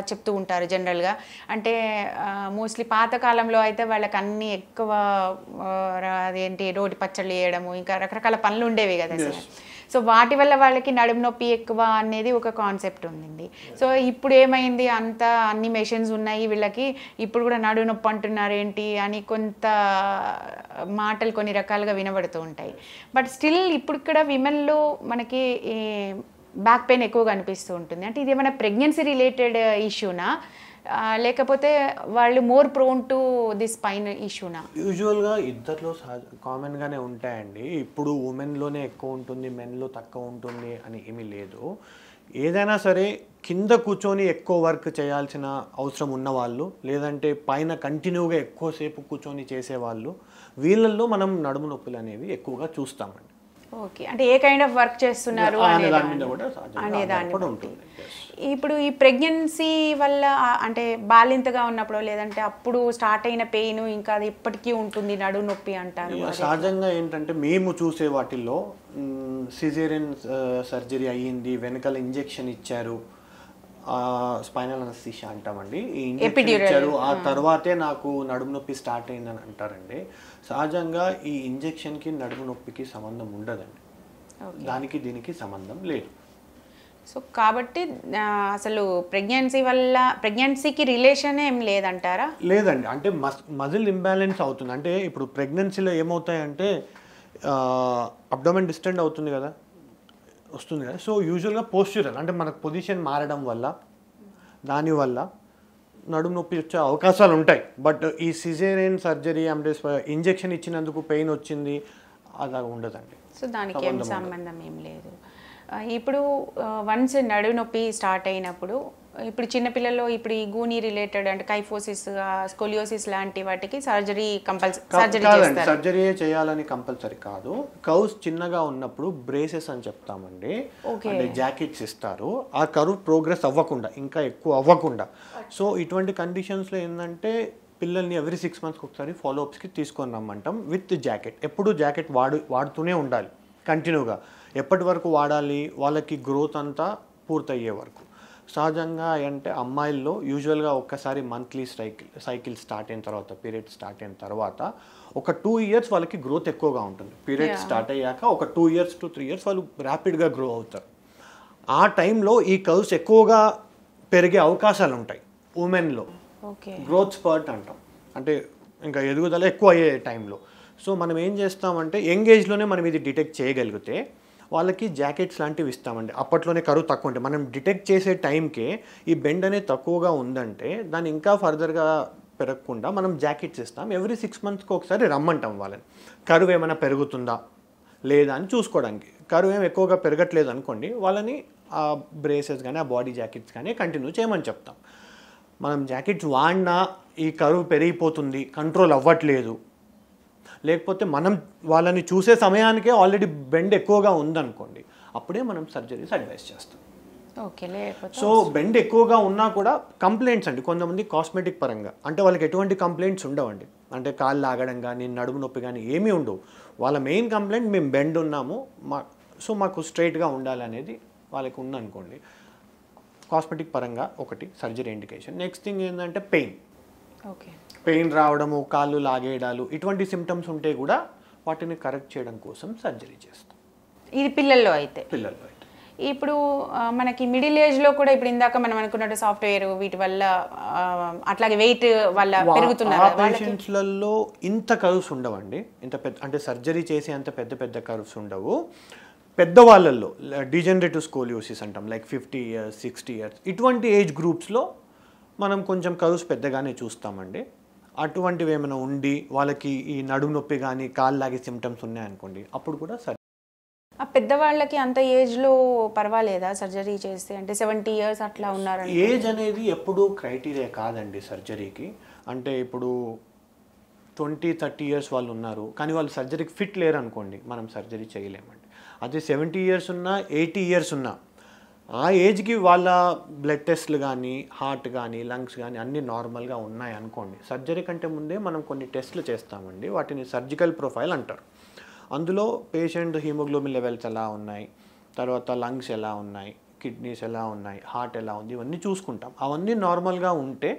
చెప్తూ ఉంటారు జనరల్గా. అంటే మోస్ట్లీ పాతకాలంలో అయితే వాళ్ళకి అన్నీ ఎక్కువ అదేంటి రోటి పచ్చళ్ళు వేయడము, ఇంకా రకరకాల పనులు ఉండేవి కదా సార్. సో వాటి వల్ల వాళ్ళకి నడుము నొప్పి ఎక్కువ అనేది ఒక కాన్సెప్ట్ ఉంది. సో ఇప్పుడు ఏమైంది, అంతా అన్ని మెషిన్స్ ఉన్నాయి వీళ్ళకి, ఇప్పుడు కూడా నడుము నొప్పి అంటున్నారు ఏంటి అని కొంత మాటలు కొన్ని రకాలుగా వినబడుతూ ఉంటాయి. బట్ స్టిల్ ఇప్పుడు కూడా విమెన్లో మనకి బ్యాక్ పెయిన్ ఎక్కువగా అనిపిస్తూ ఉంటుంది. అంటే ఇది ఏమైనా ప్రెగ్నెన్సీ రిలేటెడ్ ఇష్యూనా లేకపోతే వాళ్ళు more prone to this spine ఇష్యూనా? యూజువల్గా ఇద్దరిలో కామన్గానే ఉంటాయండి. ఇప్పుడు ఉమెన్లోనే ఎక్కువ ఉంటుంది, మెన్లో తక్కువ ఉంటుంది అని ఏమీ లేదు. ఏదైనా సరే కింద కూర్చొని ఎక్కువ వర్క్ చేయాల్సిన అవసరం ఉన్నవాళ్ళు, లేదంటే పైన కంటిన్యూగా ఎక్కువసేపు కూర్చొని చేసేవాళ్ళు, వీళ్ళల్లో మనం నడుము నొప్పులు అనేవి ఎక్కువగా చూస్తామండి. ఓకే, అంటే ఏ కైండ్ ఆఫ్ వర్క్ చేస్తున్నారు అనే దాన్ని ఉంటుంది. ఇప్పుడు ఈ ప్రెగ్నెన్సీ వల్ల అంటే బాలింతగా ఉన్నప్పుడు లేదంటే అప్పుడు స్టార్ట్ అయిన పెయిన్ ఇంకా అది ఇప్పటికీ ఉంటుంది నడుము నొప్పి అంటారు. సహజంగా ఏంటంటే మేము చూసే వాటిల్లో సిజేరియన్ సర్జరీ అయ్యింది, వెనకాల ఇంజెక్షన్ ఇచ్చారు, స్పైనల్ అనస్థీషియా అంటామండి, ఈ ఇంజెక్షన్ ఇచ్చారు, ఆ తర్వాతే నాకు నడుము నొప్పి స్టార్ట్ అయిందని అంటారండి. సహజంగా ఈ ఇంజెక్షన్కి నడుము నొప్పికి సంబంధం ఉండదండి, దానికి దీనికి సంబంధం లేదు. సో కాబట్టి అసలు ప్రెగ్నెన్సీకి రిలేషన్ ఏం లేదంటారా? లేదండి, అంటే మజిల్ ఇంబ్యాలెన్స్ అవుతుంది. అంటే ఇప్పుడు ప్రెగ్నెన్సీలో ఏమవుతాయంటే అబ్డోమెన్ డిస్టెండ్ అవుతుంది కదా, వస్తుంది కదా. సో యూజువల్గా పోస్చరల్ అంటే మనకు పొజిషన్ మారడం వల్ల దానివల్ల నడుము నొప్పి వచ్చే అవకాశాలు ఉంటాయి. బట్ ఈ సిజేరియన్ సర్జరీ అంటే ఇంజెక్షన్ ఇచ్చినందుకు పెయిన్ వచ్చింది అలా ఉండదండి. సో దానికి ఏం సంబంధం ఏం లేదు. ఇప్పుడు వన్స్ నడుము నొప్పి స్టార్ట్ అయినప్పుడు ఇప్పుడు చిన్నపిల్లల్లో ఇప్పుడు ఈ గూనీ రిలేటెడ్ అంటే కైఫోసిస్, స్కోలియోసిస్ లాంటి వాటికి సర్జరీ సర్జరీ చేయాలని కంపల్సరీ కాదు. కర్వ్స్ చిన్నగా ఉన్నప్పుడు బ్రేసెస్ అని చెప్తామండి, అంటే జాకెట్స్ ఇస్తారు. ఆ కర్వ్ ప్రోగ్రెస్ అవ్వకుండా, ఇంకా ఎక్కువ అవ్వకుండా. సో ఇటువంటి కండిషన్స్లో ఏంటంటే పిల్లల్ని ఎవ్రీ 6 months ఒకసారి ఫాలోఅప్స్కి తీసుకొని రమ్మంటాం విత్ జాకెట్. ఎప్పుడు జాకెట్ వాడుతూనే ఉండాలి కంటిన్యూగా. ఎప్పటి వరకు వాడాలి? వాళ్ళకి గ్రోత్ అంతా పూర్తయ్యే వరకు. సహజంగా అంటే అమ్మాయిల్లో యూజువల్గా ఒక్కసారి మంత్లీ సైకిల్ స్టార్ట్ అయిన తర్వాత, పీరియడ్ స్టార్ట్ అయిన తర్వాత ఒక 2 years వాళ్ళకి గ్రోత్ ఎక్కువగా ఉంటుంది. పీరియడ్ స్టార్ట్ అయ్యాక ఒక 2 years to 3 years వాళ్ళు ర్యాపిడ్గా గ్రో అవుతారు. ఆ టైంలో ఈ కర్వ్స్ ఎక్కువగా పెరిగే అవకాశాలు ఉంటాయి ఉమెన్లో. గ్రోత్ స్పర్ట్ అంటాం, అంటే ఇంకా ఎదుగుదల ఎక్కువ అయ్యే టైంలో. సో మనం ఏం చేస్తామంటే యంగ్ ఏజ్లోనే మనం ఇది డిటెక్ట్ చేయగలిగితే వాళ్ళకి జాకెట్స్ లాంటివి ఇస్తామండి. అప్పట్లోనే కరువు తక్కువ ఉంటే మనం డిటెక్ట్ చేసే టైంకే ఈ బెండ్ అనేది తక్కువగా ఉందంటే దాన్ని ఇంకా ఫర్దర్గా పెరగకుండా మనం జాకెట్స్ ఇస్తాం. ఎవ్రీ 6 monthsకి ఒకసారి రమ్మంటాం వాళ్ళని. కరువు ఏమైనా పెరుగుతుందా లేదా అని చూసుకోవడానికి. కరువు ఏమి ఎక్కువగా పెరగట్లేదు అనుకోండి, వాళ్ళని ఆ బ్రేసెస్ కానీ ఆ బాడీ జాకెట్స్ కానీ కంటిన్యూ చేయమని చెప్తాం. మనం జాకెట్స్ వాడినా ఈ కరువు పెరిగిపోతుంది, కంట్రోల్ అవ్వట్లేదు, లేకపోతే మనం వాళ్ళని చూసే సమయానికే ఆల్రెడీ బెండ్ ఎక్కువగా ఉందనుకోండి, అప్పుడే మనం సర్జరీస్ అడ్వైస్ చేస్తాం. ఓకే, లేకపోతే సో బెండ్ ఎక్కువగా ఉన్నా కూడా కంప్లైంట్స్ అండి, కొంతమంది కాస్మెటిక్ పరంగా అంటే వాళ్ళకి ఎటువంటి కంప్లైంట్స్ ఉండవండి, అంటే కాళ్ళు లాగడం కానీ నడుము నొప్పి కానీ ఏమీ ఉండవు. వాళ్ళ మెయిన్ కంప్లైంట్ మేము బెండ్ ఉన్నాము, సో మాకు స్ట్రైట్గా ఉండాలి అనేది వాళ్ళకి ఉందనుకోండి. కాస్మెటిక్ పరంగా ఒకటి సర్జరీ ఇండికేషన్. నెక్స్ట్ థింగ్ ఏంటంటే పెయిన్. ఓకే, పెయిన్ రావడము, కాళ్ళు లాగేయడాలు, ఇటువంటి సిమ్టమ్స్ ఉంటే కూడా వాటిని కరెక్ట్ చేయడం కోసం సర్జరీ చేస్తాం. ఇది పిల్లల్లో అయితే. పిల్లల్లో అయితే ఇప్పుడు మనకి మిడిల్ ఏజ్లో కూడా ఇప్పుడు ఇందాక మనం అనుకున్నట్టు సాఫ్ట్వేర్ వీటి వల్ల అట్లాగే వెయిట్ వల్ల పెరుగుతున్నారు. పేషెంట్స్లలో ఇంత కర్వ్స్ ఉండవండి, ఇంత పెద్ద అంటే సర్జరీ చేసే అంత పెద్ద పెద్ద కర్వ్స్ ఉండవు. పెద్దవాళ్ళల్లో డిజనరేటివ్ స్కోలియోసిస్ అంటాం, లైక్ 50 years 60 years ఇటువంటి ఏజ్ గ్రూప్స్లో మనం కొంచెం కర్వ్స్ పెద్దగానే చూస్తామండి. అటువంటివి ఏమైనా ఉండి వాళ్ళకి ఈ నడుము నొప్పి కానీ కాళ్ళు లాగే సిమ్టమ్స్ ఉన్నాయనుకోండి, అప్పుడు కూడా ఆ పెద్దవాళ్ళకి అంత ఏజ్లో పర్వాలేదా సర్జరీ చేస్తే? అంటే 70 years అట్లా ఉన్నారు. ఏజ్ అనేది ఎప్పుడు క్రైటీరియా కాదండి సర్జరీకి. అంటే ఇప్పుడు 20-30 years వాళ్ళు ఉన్నారు కానీ వాళ్ళు సర్జరీకి ఫిట్ లేరు అనుకోండి, మనం సర్జరీ చేయలేమండి. అదే 70 years ఉన్నా 80 years ఉన్నా ఆ ఏజ్కి వాళ్ళ బ్లడ్ టెస్ట్లు కానీ హార్ట్ కానీ లంగ్స్ కానీ అన్నీ నార్మల్గా ఉన్నాయి అనుకోండి, సర్జరీ కంటే ముందే మనం కొన్ని టెస్ట్లు చేస్తామండి, వాటిని సర్జికల్ ప్రొఫైల్ అంటారు. అందులో పేషెంట్ హీమోగ్లోబిన్ లెవెల్స్ ఎలా ఉన్నాయి, తర్వాత లంగ్స్ ఎలా ఉన్నాయి, కిడ్నీస్ ఎలా ఉన్నాయి, హార్ట్ ఎలా ఉంది, ఇవన్నీ చూసుకుంటాం. అవన్నీ నార్మల్గా ఉంటే,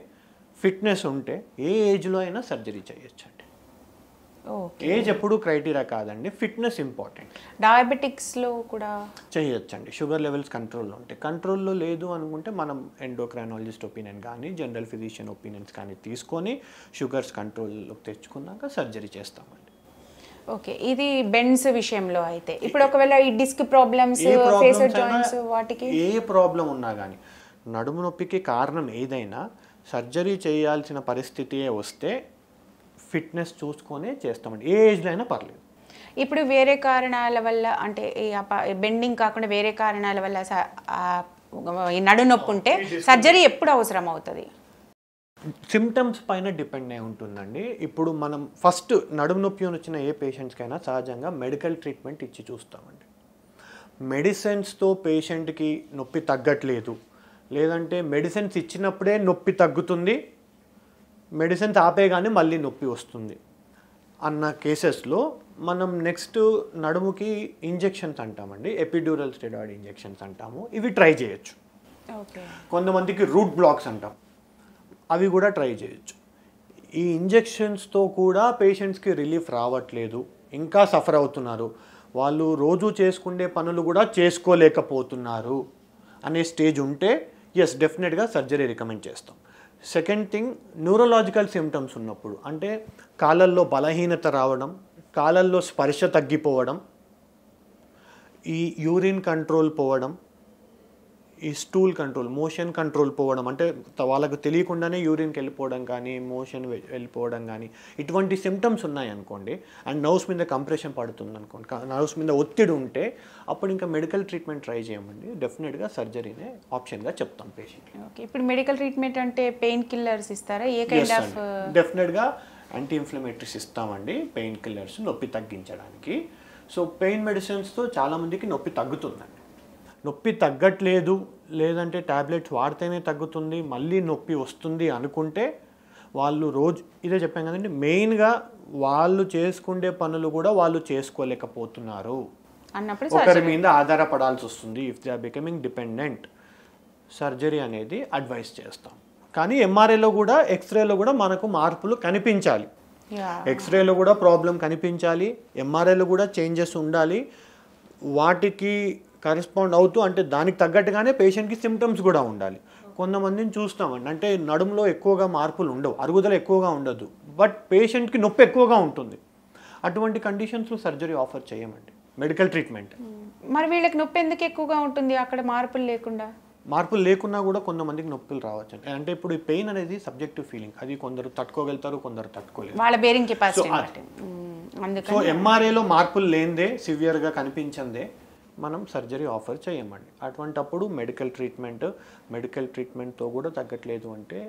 ఫిట్నెస్ ఉంటే ఏ ఏజ్లో అయినా సర్జరీ చేయొచ్చండి. ఏజ్ ఎప్పుడు క్రైటీరియా కాదండి, ఫిట్నెస్ ఇంపార్టెంట్. డయాబెటిక్స్లో కూడా చేయొచ్చండి, షుగర్ లెవెల్స్ కంట్రోల్లో ఉంటాయి. కంట్రోల్లో లేదు అనుకుంటే మనం ఎండోక్రైనాలజిస్ట్ ఒపీనియన్ కానీ జనరల్ ఫిజిషియన్ ఒపీనియన్స్ కానీ తీసుకొని షుగర్స్ కంట్రోల్లోకి తెచ్చుకున్నాక సర్జరీ చేస్తామండి. ఓకే, ఇది బెండ్స్ విషయంలో అయితే. ఇప్పుడు ఒకవేళ ఈ డిస్క్ ప్రాబ్లమ్స్, ఫేసర్ జాయింట్స్, వాటికి ఏ ప్రాబ్లం ఉన్నా కానీ నడుము నొప్పికి కారణం ఏదైనా సర్జరీ చేయాల్సిన పరిస్థితి వస్తే ఫిట్నెస్ చూసుకొనే చేస్తామండి, ఏ ఏజ్లో అయినా పర్లేదు. ఇప్పుడు వేరే కారణాల వల్ల అంటే బెండింగ్ కాకుండా వేరే కారణాల వల్ల ఈ నడు నొప్పి ఉంటే సర్జరీ ఎప్పుడు అవసరం అవుతుంది? సిమ్టమ్స్ పైన డిపెండ్ అయి ఉంటుందండి. ఇప్పుడు మనం ఫస్ట్ నడుము నొప్పి వచ్చిన ఏ పేషెంట్స్కైనా సహజంగా మెడికల్ ట్రీట్మెంట్ ఇచ్చి చూస్తామండి. మెడిసిన్స్తో పేషెంట్కి నొప్పి తగ్గట్లేదు, లేదంటే మెడిసిన్స్ ఇచ్చినప్పుడే నొప్పి తగ్గుతుంది, మెడిసిన్స్ ఆపేగానే మళ్ళీ నొప్పి వస్తుంది అన్న కేసెస్లో మనం నెక్స్ట్ నడుముకి ఇంజెక్షన్స్ అంటామండి, ఎపిడ్యూరల్ స్టెరాయిడ్ ఇంజెక్షన్స్ అంటాము, ఇవి ట్రై చేయొచ్చు. కొంతమందికి రూట్ బ్లాక్స్ అంటాం, అవి కూడా ట్రై చేయొచ్చు. ఈ ఇంజెక్షన్స్తో కూడా పేషెంట్స్కి రిలీఫ్ రావట్లేదు, ఇంకా సఫర్ అవుతున్నారు, వాళ్ళు రోజు చేసుకునే పనులు కూడా చేసుకోలేకపోతున్నారు అనే స్టేజ్ ఉంటే ఎస్ డెఫినెట్గా సర్జరీ రికమెండ్ చేస్తాం. సెకండ్ థింగ్, న్యూరలాజికల్ సిమ్టమ్స్ ఉన్నప్పుడు, అంటే కాళ్ళల్లో బలహీనత రావడం, కాళ్ళల్లో స్పర్శ తగ్గిపోవడం, ఈ యూరిన్ కంట్రోల్ పోవడం, ఈ స్టూల్ కంట్రోల్, మోషన్ కంట్రోల్ పోవడం, అంటే వాళ్ళకు తెలియకుండానే యూరిన్కి వెళ్ళిపోవడం కానీ మోషన్ వెళ్ళిపోవడం కానీ ఇటువంటి సిమ్టమ్స్ ఉన్నాయనుకోండి, అండ్ నర్వ్స్ మీద కంప్రెషన్ పడుతుంది అనుకోండి, నర్వ్స్ మీద ఒత్తిడి ఉంటే అప్పుడు ఇంకా మెడికల్ ట్రీట్మెంట్ ట్రై చేయమండి, డెఫినెట్గా సర్జరీనే ఆప్షన్గా చెప్తాం పేషెంట్. ఓకే, ఇప్పుడు మెడికల్ ట్రీట్మెంట్ అంటే పెయిన్ కిల్లర్స్ ఇస్తారా? ఏ కైండ్ ఆఫ్? డెఫినెట్గా యాంటీ ఇన్ఫ్లమేటరీస్ ఇస్తామండి, పెయిన్ కిల్లర్స్ నొప్పి తగ్గించడానికి. సో పెయిన్ మెడిసిన్స్తో చాలామందికి నొప్పి తగ్గుతుందండి. నొప్పి తగ్గట్లేదు, లేదంటే ట్యాబ్లెట్స్ వాడితేనే తగ్గుతుంది, మళ్ళీ నొప్పి వస్తుంది అనుకుంటే వాళ్ళు రోజు ఇదే చెప్పాం కదండి, మెయిన్గా వాళ్ళు చేసుకునే పనులు కూడా వాళ్ళు చేసుకోలేకపోతున్నారు అన్నప్పుడు ఒకరి మీద ఆధారపడాల్సి వస్తుంది. If they are becoming dependent, surgery అనేది అడ్వైస్ చేస్తాం. కానీ ఎంఆర్ఐలో కూడా ఎక్స్రేలో కూడా మనకు మార్పులు కనిపించాలి, ఎక్స్రేలో కూడా ప్రాబ్లం కనిపించాలి, ఎంఆర్ఐలో కూడా చేంజెస్ ఉండాలి, వాటికి కరెస్పాండ్ అవుతూ అంటే దానికి తగ్గట్టుగానే పేషెంట్కి సిమ్టమ్స్ కూడా ఉండాలి. కొంతమందిని చూస్తామండి, అంటే నడుములో ఎక్కువగా మార్పులు ఉండవు, అరుగుదల ఎక్కువగా ఉండదు, బట్ పేషెంట్కి నొప్పి ఎక్కువగా ఉంటుంది. అటువంటి కండిషన్స్లో సర్జరీ ఆఫర్ చేయమండి. Medical treatment. మరి వీళ్ళకి నొప్పి ఎందుకు ఎక్కువగా ఉంటుంది అక్కడ మార్పులు లేకుండా? మార్పులు లేకున్నా కూడా కొంతమందికి నొప్పులు రావచ్చు. అంటే ఇప్పుడు ఈ పెయిన్ అనేది సబ్జెక్టివ్ ఫీలింగ్, అది కొందరు తట్టుకోగలుగుతారు, కొందరు తట్టుకోలేరు, వాళ్ళ బేరింగ్ కెపాసిటీ. సో ఎంఆర్ఐలో మార్పులు లేనిదే, సివియర్గా కనిపించిందే మనం సర్జరీ ఆఫర్ చేయమండి. అటువంటప్పుడు మెడికల్ ట్రీట్మెంట్తో కూడా తగ్గట్లేదు అంటే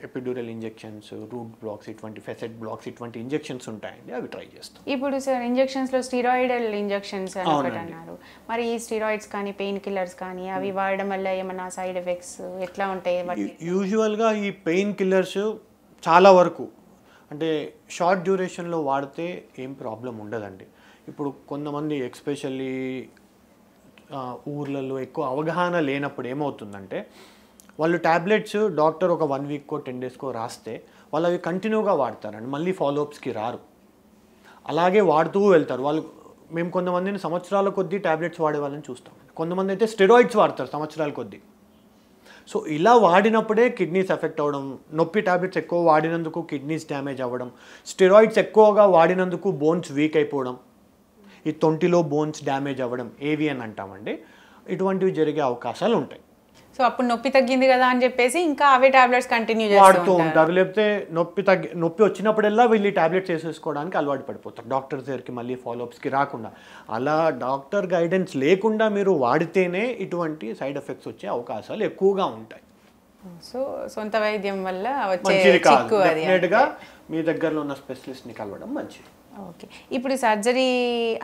ఎపిడ్యూరల్ ఇంజెక్షన్స్, రూట్ బ్లాక్స్, ఇటువంటి ఫెసెట్ బ్లాక్స్, ఇటువంటి ఇంజెక్షన్స్ ఉంటాయండి, అవి ట్రై చేస్తాం. ఇప్పుడు సార్ ఇంజెక్షన్స్లో స్టీరాయిడల్ ఇంజెక్షన్స్ అని ఒకటి అన్నారు. మరి ఈ స్టీరాయిడ్స్ కానీ పెయిన్ కిల్లర్స్ కానీ అవి వాడడం వల్ల ఏమైనా సైడ్ ఎఫెక్ట్స్ ఎట్లా ఉంటాయి? యూజువల్గా ఈ పెయిన్ కిల్లర్స్ చాలా వరకు అంటే షార్ట్ డ్యూరేషన్లో వాడితే ఏం ప్రాబ్లం ఉండదండి. ఇప్పుడు కొంతమంది ఎస్పెషల్లీ ఊర్లలో ఎక్కువ అవగాహన లేనప్పుడు ఏమవుతుందంటే వాళ్ళు ట్యాబ్లెట్స్ డాక్టర్ ఒక 1 వీక్కో 10 డేస్కో రాస్తే వాళ్ళు అవి కంటిన్యూగా వాడతారండి, మళ్ళీ ఫాలోఅప్స్కి రారు, అలాగే వాడుతూ వెళ్తారు వాళ్ళు. మేము కొంతమందిని సంవత్సరాల కొద్దీ ట్యాబ్లెట్స్ వాడే వాళ్ళని చూస్తాం, కొంతమంది అయితే స్టెరాయిడ్స్ వాడతారు సంవత్సరాల కొద్దీ. సో ఇలా వాడినప్పుడే కిడ్నీస్ ఎఫెక్ట్ అవ్వడం, నొప్పి ట్యాబ్లెట్స్ ఎక్కువ వాడినందుకు కిడ్నీస్ డ్యామేజ్ అవ్వడం, స్టెరాయిడ్స్ ఎక్కువగా వాడినందుకు బోన్స్ వీక్ అయిపోవడం, ఈ తొంటిలో బోన్స్ డ్యామేజ్ అవ్వడం, ఏవిఎన్ అంటామండి, ఇటువంటివి జరిగే అవకాశాలు ఉంటాయి. సో అప్పుడు నొప్పి తగ్గింది కదా అని చెప్పేసి ఇంకా అవే టాబ్లెట్స్ కంటిన్యూ వాడుతూ ఉంటారు, లేకపోతే నొప్పి వచ్చినప్పుడల్లా వీళ్ళు టాబ్లెట్స్ వేసేసుకోవడానికి అలవాటు పడిపోతారు, డాక్టర్ దగ్గరికి మళ్ళీ ఫాలోఅప్స్కి రాకుండా. అలా డాక్టర్ గైడెన్స్ లేకుండా మీరు వాడితేనే ఇటువంటి సైడ్ ఎఫెక్ట్స్ వచ్చే అవకాశాలు ఎక్కువగా ఉంటాయి. సో సొంత వైద్యం వల్ల వచ్చే మంచిది కాదు, చిక్కు అది. డెఫినెట్గా మీ దగ్గరలో ఉన్న స్పెషలిస్ట్ని కలవడం మంచిది. ఓకే, ఇప్పుడు సర్జరీ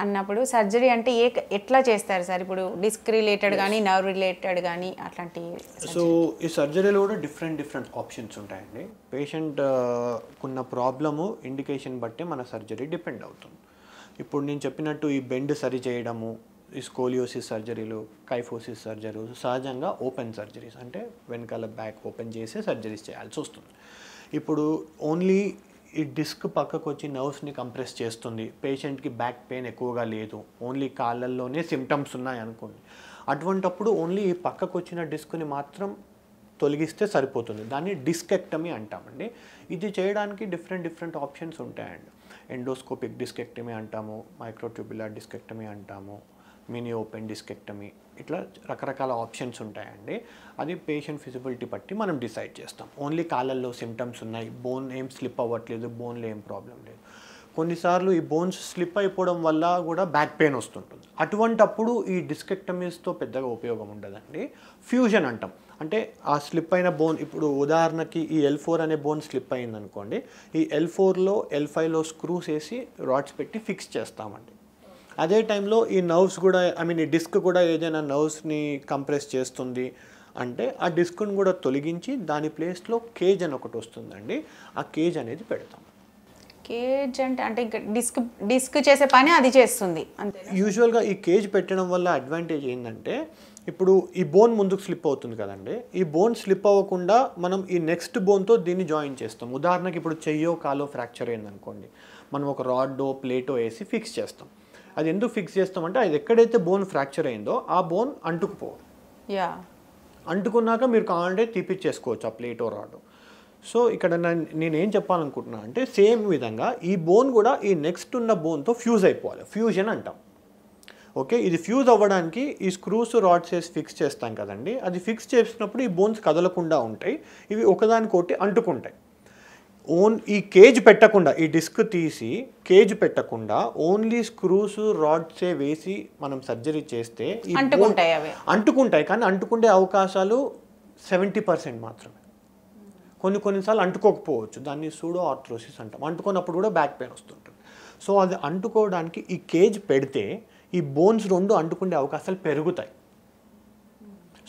అన్నప్పుడు సర్జరీ అంటే ఎట్లా చేస్తారు సార్? ఇప్పుడు డిస్క్ రిలేటెడ్ కానీ నర్వ్ రిలేటెడ్ కానీ అట్లాంటి. సో ఈ సర్జరీలో కూడా డిఫరెంట్ ఆప్షన్స్ ఉంటాయండి. పేషెంట్ ఉన్న ప్రాబ్లము ఇండికేషన్ బట్టే మన సర్జరీ డిపెండ్ అవుతుంది. ఇప్పుడు నేను చెప్పినట్టు ఈ బెండ్ సరి చేయడము, ఈ స్కోలియోసిస్ సర్జరీలు, కైఫోసిస్ సర్జరీలు సహజంగా ఓపెన్ సర్జరీస్, అంటే వెనకాల బ్యాక్ ఓపెన్ చేసే సర్జరీస్ చేయాల్సి వస్తుంది. ఇప్పుడు ఓన్లీ ఈ డిస్క్ పక్కకు వచ్చి నర్వ్స్ని కంప్రెస్ చేస్తుంది, పేషెంట్కి బ్యాక్ పెయిన్ ఎక్కువగా లేదు, ఓన్లీ కాళ్ళల్లోనే సిమ్టమ్స్ ఉన్నాయి అనుకోండి, అటువంటప్పుడు ఓన్లీ ఈ పక్కకు వచ్చిన డిస్క్ని మాత్రం తొలగిస్తే సరిపోతుంది. దాన్ని డిస్కెక్టమీ అంటామండి. ఇది చేయడానికి డిఫరెంట్ ఆప్షన్స్ ఉంటాయండి. ఎండోస్కోపిక్ డిస్కెక్టమీ అంటాము, మైక్రోట్యూబులర్ డిస్కెక్టమీ అంటాము, మినీ ఓపెన్ డిస్కెక్టమీ, ఇట్లా రకరకాల ఆప్షన్స్ ఉంటాయండి. అది పేషెంట్ ఫిజిబిలిటీ బట్టి మనం డిసైడ్ చేస్తాం. ఓన్లీ కాళ్ళల్లో సిమ్టమ్స్ ఉన్నాయి, బోన్ ఏం స్లిప్ అవ్వట్లేదు, బోన్లో ఏం ప్రాబ్లం లేదు. కొన్నిసార్లు ఈ బోన్స్ స్లిప్ అయిపోవడం వల్ల కూడా బ్యాక్ పెయిన్ వస్తుంటుంది. అటువంటప్పుడు ఈ డిస్కెక్టమీస్తో పెద్దగా ఉపయోగం ఉండదండి. ఫ్యూజన్ అంటాం, అంటే ఆ స్లిప్ అయిన బోన్, ఇప్పుడు ఉదాహరణకి ఈ L4 అనే బోన్ స్లిప్ అయింది అనుకోండి, ఈ L4లో L5లో స్క్రూస్ వేసి రాడ్స్ పెట్టి ఫిక్స్ చేస్తామండి. అదే టైంలో ఈ నర్వ్స్ కూడా, ఈ డిస్క్ కూడా ఏదైనా నర్వ్స్ని కంప్రెస్ చేస్తుంది అంటే ఆ డిస్క్ను కూడా తొలగించి దాని ప్లేస్లో కేజ్ అని ఒకటి వస్తుందండి, ఆ కేజ్ అనేది పెడతాం. కేజ్ అంటే ఇంకా డిస్క్ చేసే పని అది చేస్తుంది అంతే. యూజువల్గా ఈ కేజ్ పెట్టడం వల్ల అడ్వాంటేజ్ ఏంటంటే, ఇప్పుడు ఈ బోన్ ముందుకు స్లిప్ అవుతుంది కదండి, ఈ బోన్ స్లిప్ అవ్వకుండా మనం ఈ నెక్స్ట్ బోన్తో దీన్ని జాయిన్ చేస్తాం. ఉదాహరణకి ఇప్పుడు చెయ్యో కాలో ఫ్రాక్చర్ అయిందనుకోండి, మనం ఒక రాడ్డో ప్లేటో వేసి ఫిక్స్ చేస్తాం. అది ఎందుకు ఫిక్స్ చేస్తామంటే అది ఎక్కడైతే బోన్ ఫ్రాక్చర్ అయిందో ఆ బోన్ అంటుకుపోవాలి. అంటుకున్నాక మీరు కావాలంటే తీపిచ్చేసుకోవచ్చు ఆ ప్లేటో రాడ్. సో ఇక్కడ నేనేం చెప్పాలనుకుంటున్నా అంటే, సేమ్ విధంగా ఈ బోన్ కూడా ఈ నెక్స్ట్ ఉన్న బోన్తో ఫ్యూజ్ అయిపోవాలి, ఫ్యూజన్ అంటాం. ఓకే, ఇది ఫ్యూజ్ అవ్వడానికి ఈ స్క్రూస్ రాడ్స్ వేసి ఫిక్స్ చేస్తాం కదండి, అది ఫిక్స్ చేసినప్పుడు ఈ బోన్స్ కదలకుండా ఉంటాయి, ఇవి ఒకదానికొకటి అంటుకుంటాయి. ఈ కేజ్ పెట్టకుండా, ఈ డిస్క్ తీసి కేజ్ పెట్టకుండా ఓన్లీ స్క్రూస్ రాడ్సే వేసి మనం సర్జరీ చేస్తే అంటుకుంటాయి, కానీ అంటుకుండే అవకాశాలు 70% మాత్రమే. కొన్నిసార్లు అంటుకోకపోవచ్చు, దాన్ని సూడో ఆర్థ్రోసిస్ అంటాం. అంటుకున్నప్పుడు కూడా బ్యాక్ పెయిన్ వస్తుంటుంది. సో అది అంటుకోవడానికి ఈ కేజ్ పెడితే ఈ బోన్స్ రెండు అంటుకునే అవకాశాలు పెరుగుతాయి.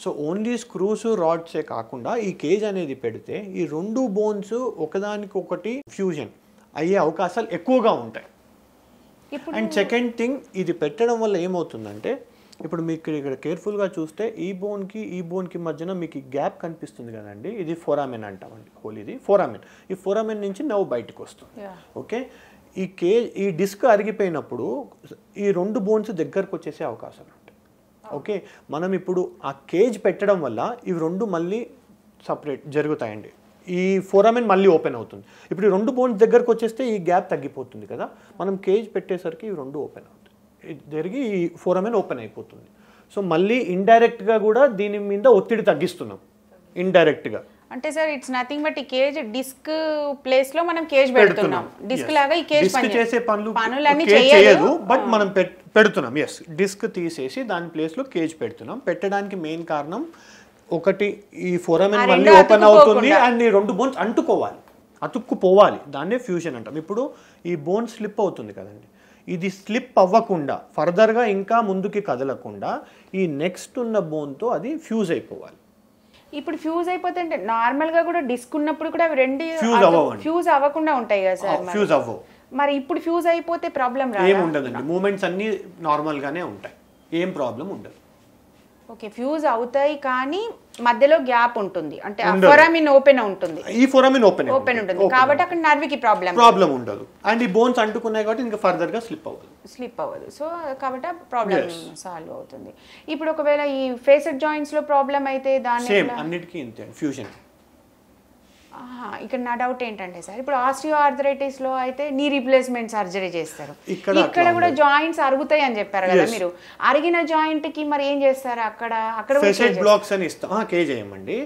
సో ఓన్లీ స్క్రూస్ రాడ్సే కాకుండా ఈ కేజ్ అనేది పెడితే ఈ రెండు బోన్స్ ఒకదానికొకటి ఫ్యూజన్ అయ్యే అవకాశాలు ఎక్కువగా ఉంటాయి. అండ్ సెకండ్ థింగ్, ఇది పెట్టడం వల్ల ఏమవుతుందంటే, ఇప్పుడు మీకు ఇక్కడ కేర్ఫుల్గా చూస్తే ఈ బోన్కి మధ్యన మీకు గ్యాప్ కనిపిస్తుంది కదండి, ఇది ఫోరామెన్ అంటామండి. ఇది ఫోరామెన్. ఈ ఫోరామెన్ నుంచి నవ్వు బయటకు వస్తుంది. ఓకే, ఈ డిస్క్ అరిగిపోయినప్పుడు ఈ రెండు బోన్స్ దగ్గరకు వచ్చేసే అవకాశాలు ఉంటాయి. ఓకే, మనం ఇప్పుడు ఆ కేజ్ పెట్టడం వల్ల ఇవి రెండు మళ్ళీ సపరేట్ జరుగుతాయండి. ఈ ఫోరామెన్ మళ్ళీ ఓపెన్ అవుతుంది. ఇప్పుడు ఈ రెండు బోన్స్ దగ్గరకు వచ్చేస్తే ఈ గ్యాప్ తగ్గిపోతుంది కదా, మనం కేజ్ పెట్టేసరికి ఇవి రెండు ఓపెన్ అవుతాయి. జరిగి ఈ ఫోరమెన్ ఓపెన్ అయిపోతుంది. సో మళ్ళీ ఇండైరెక్ట్గా కూడా దీని మీద ఒత్తిడి తగ్గిస్తున్నాం ఇండైరెక్ట్గా. అంటే సార్ ఇట్స్ నథింగ్ బట్ ఈ కేజ్ డిస్క్ ప్లేస్ లో మనం కేజ్ పెడుతున్నాం. డిస్క్ లాగా ఈ కేజ్ చేసే పనులన్నీ చేయదు, బట్ మనం పెడుతున్నాం. ఎస్, డిస్క్ తీసేసి దాని ప్లేస్ లో కేజ్ పెడుతున్నాం. పెట్టడానికి మెయిన్ కారణం ఒకటి, ఈ ఫోరమెన్ మళ్ళీ ఓపెన్ అవుతుంది అండ్ ఈ 2 బోన్స్ అతుక్కుపోవాలి. దాన్నే ఫ్యూజన్ అంటాం. ఇప్పుడు ఈ బోన్ స్లిప్ అవుతుంది కదండి, ఇది స్లిప్ అవ్వకుండా ఫర్దర్గా ఇంకా ముందుకి కదలకుండా ఈ నెక్స్ట్ ఉన్న బోన్తో అది ఫ్యూజ్ అయిపోవాలి. ఇప్పుడు ఫ్యూజ్ అయిపోతే అంటే నార్మల్ గా కూడా డిస్క్ ఉన్నప్పుడు కూడా అవి రెండు ఫ్యూజ్ అవ్వకుండా ఉంటాయి కదా సార్? ఫ్యూజ్ అవ్వవు. మరి ఇప్పుడు ఫ్యూజ్ అయిపోతే ప్రాబ్లం ఏం ఉండదండి, మూమెంట్స్ అన్ని నార్మల్ గానే ఉంటాయి, ఏం ప్రాబ్లం ఉండదు. ఓకే, ఫ్యూజ్ అవుతాయి కానీ మధ్యలో గ్యాప్ ఉంటుంది, అంటే ఫోరామిన్ ఓపెన్ ఉంటుంది. ఈ ఫోరామిన్ ఓపెన్ ఉంటుంది కాబట్టి అక్కడ నర్వ్కి ప్రాబ్లం ఉండదు. అండ్ ఈ బోన్స్ అంటుకున్నాయి కాబట్టి ఇంకా ఫర్దర్ గా స్లిప్ అవ్వదు. సో కాబట్టి ప్రాబ్లం సాల్వ్ అవుతుంది. ఇప్పుడు ఒకవేళ ఈ ఫేసెడ్ జాయింట్స్ లో ప్రాబ్లం అయితే దాని సేమ్ అన్నిటికీ ఇంతే ఫ్యూజన్. ఇక్కడ నా డౌట్ ఏంటంటే సార్, ఇప్పుడు ఆస్టియో ఆర్థరైటిస్ లో అయితే నీ రీప్లేస్మెంట్ సర్జరీ చేస్తారు, ఇక్కడ కూడా జాయింట్స్ అరుగుతాయి అని చెప్పారు కదా మీరు. అరిగిన జాయింట్ కి మరి ఏం చేస్తారు? అక్కడ ఫెసెడ్ బ్లాక్స్ అని ఇస్తాం. కేజ్ చేయమండి,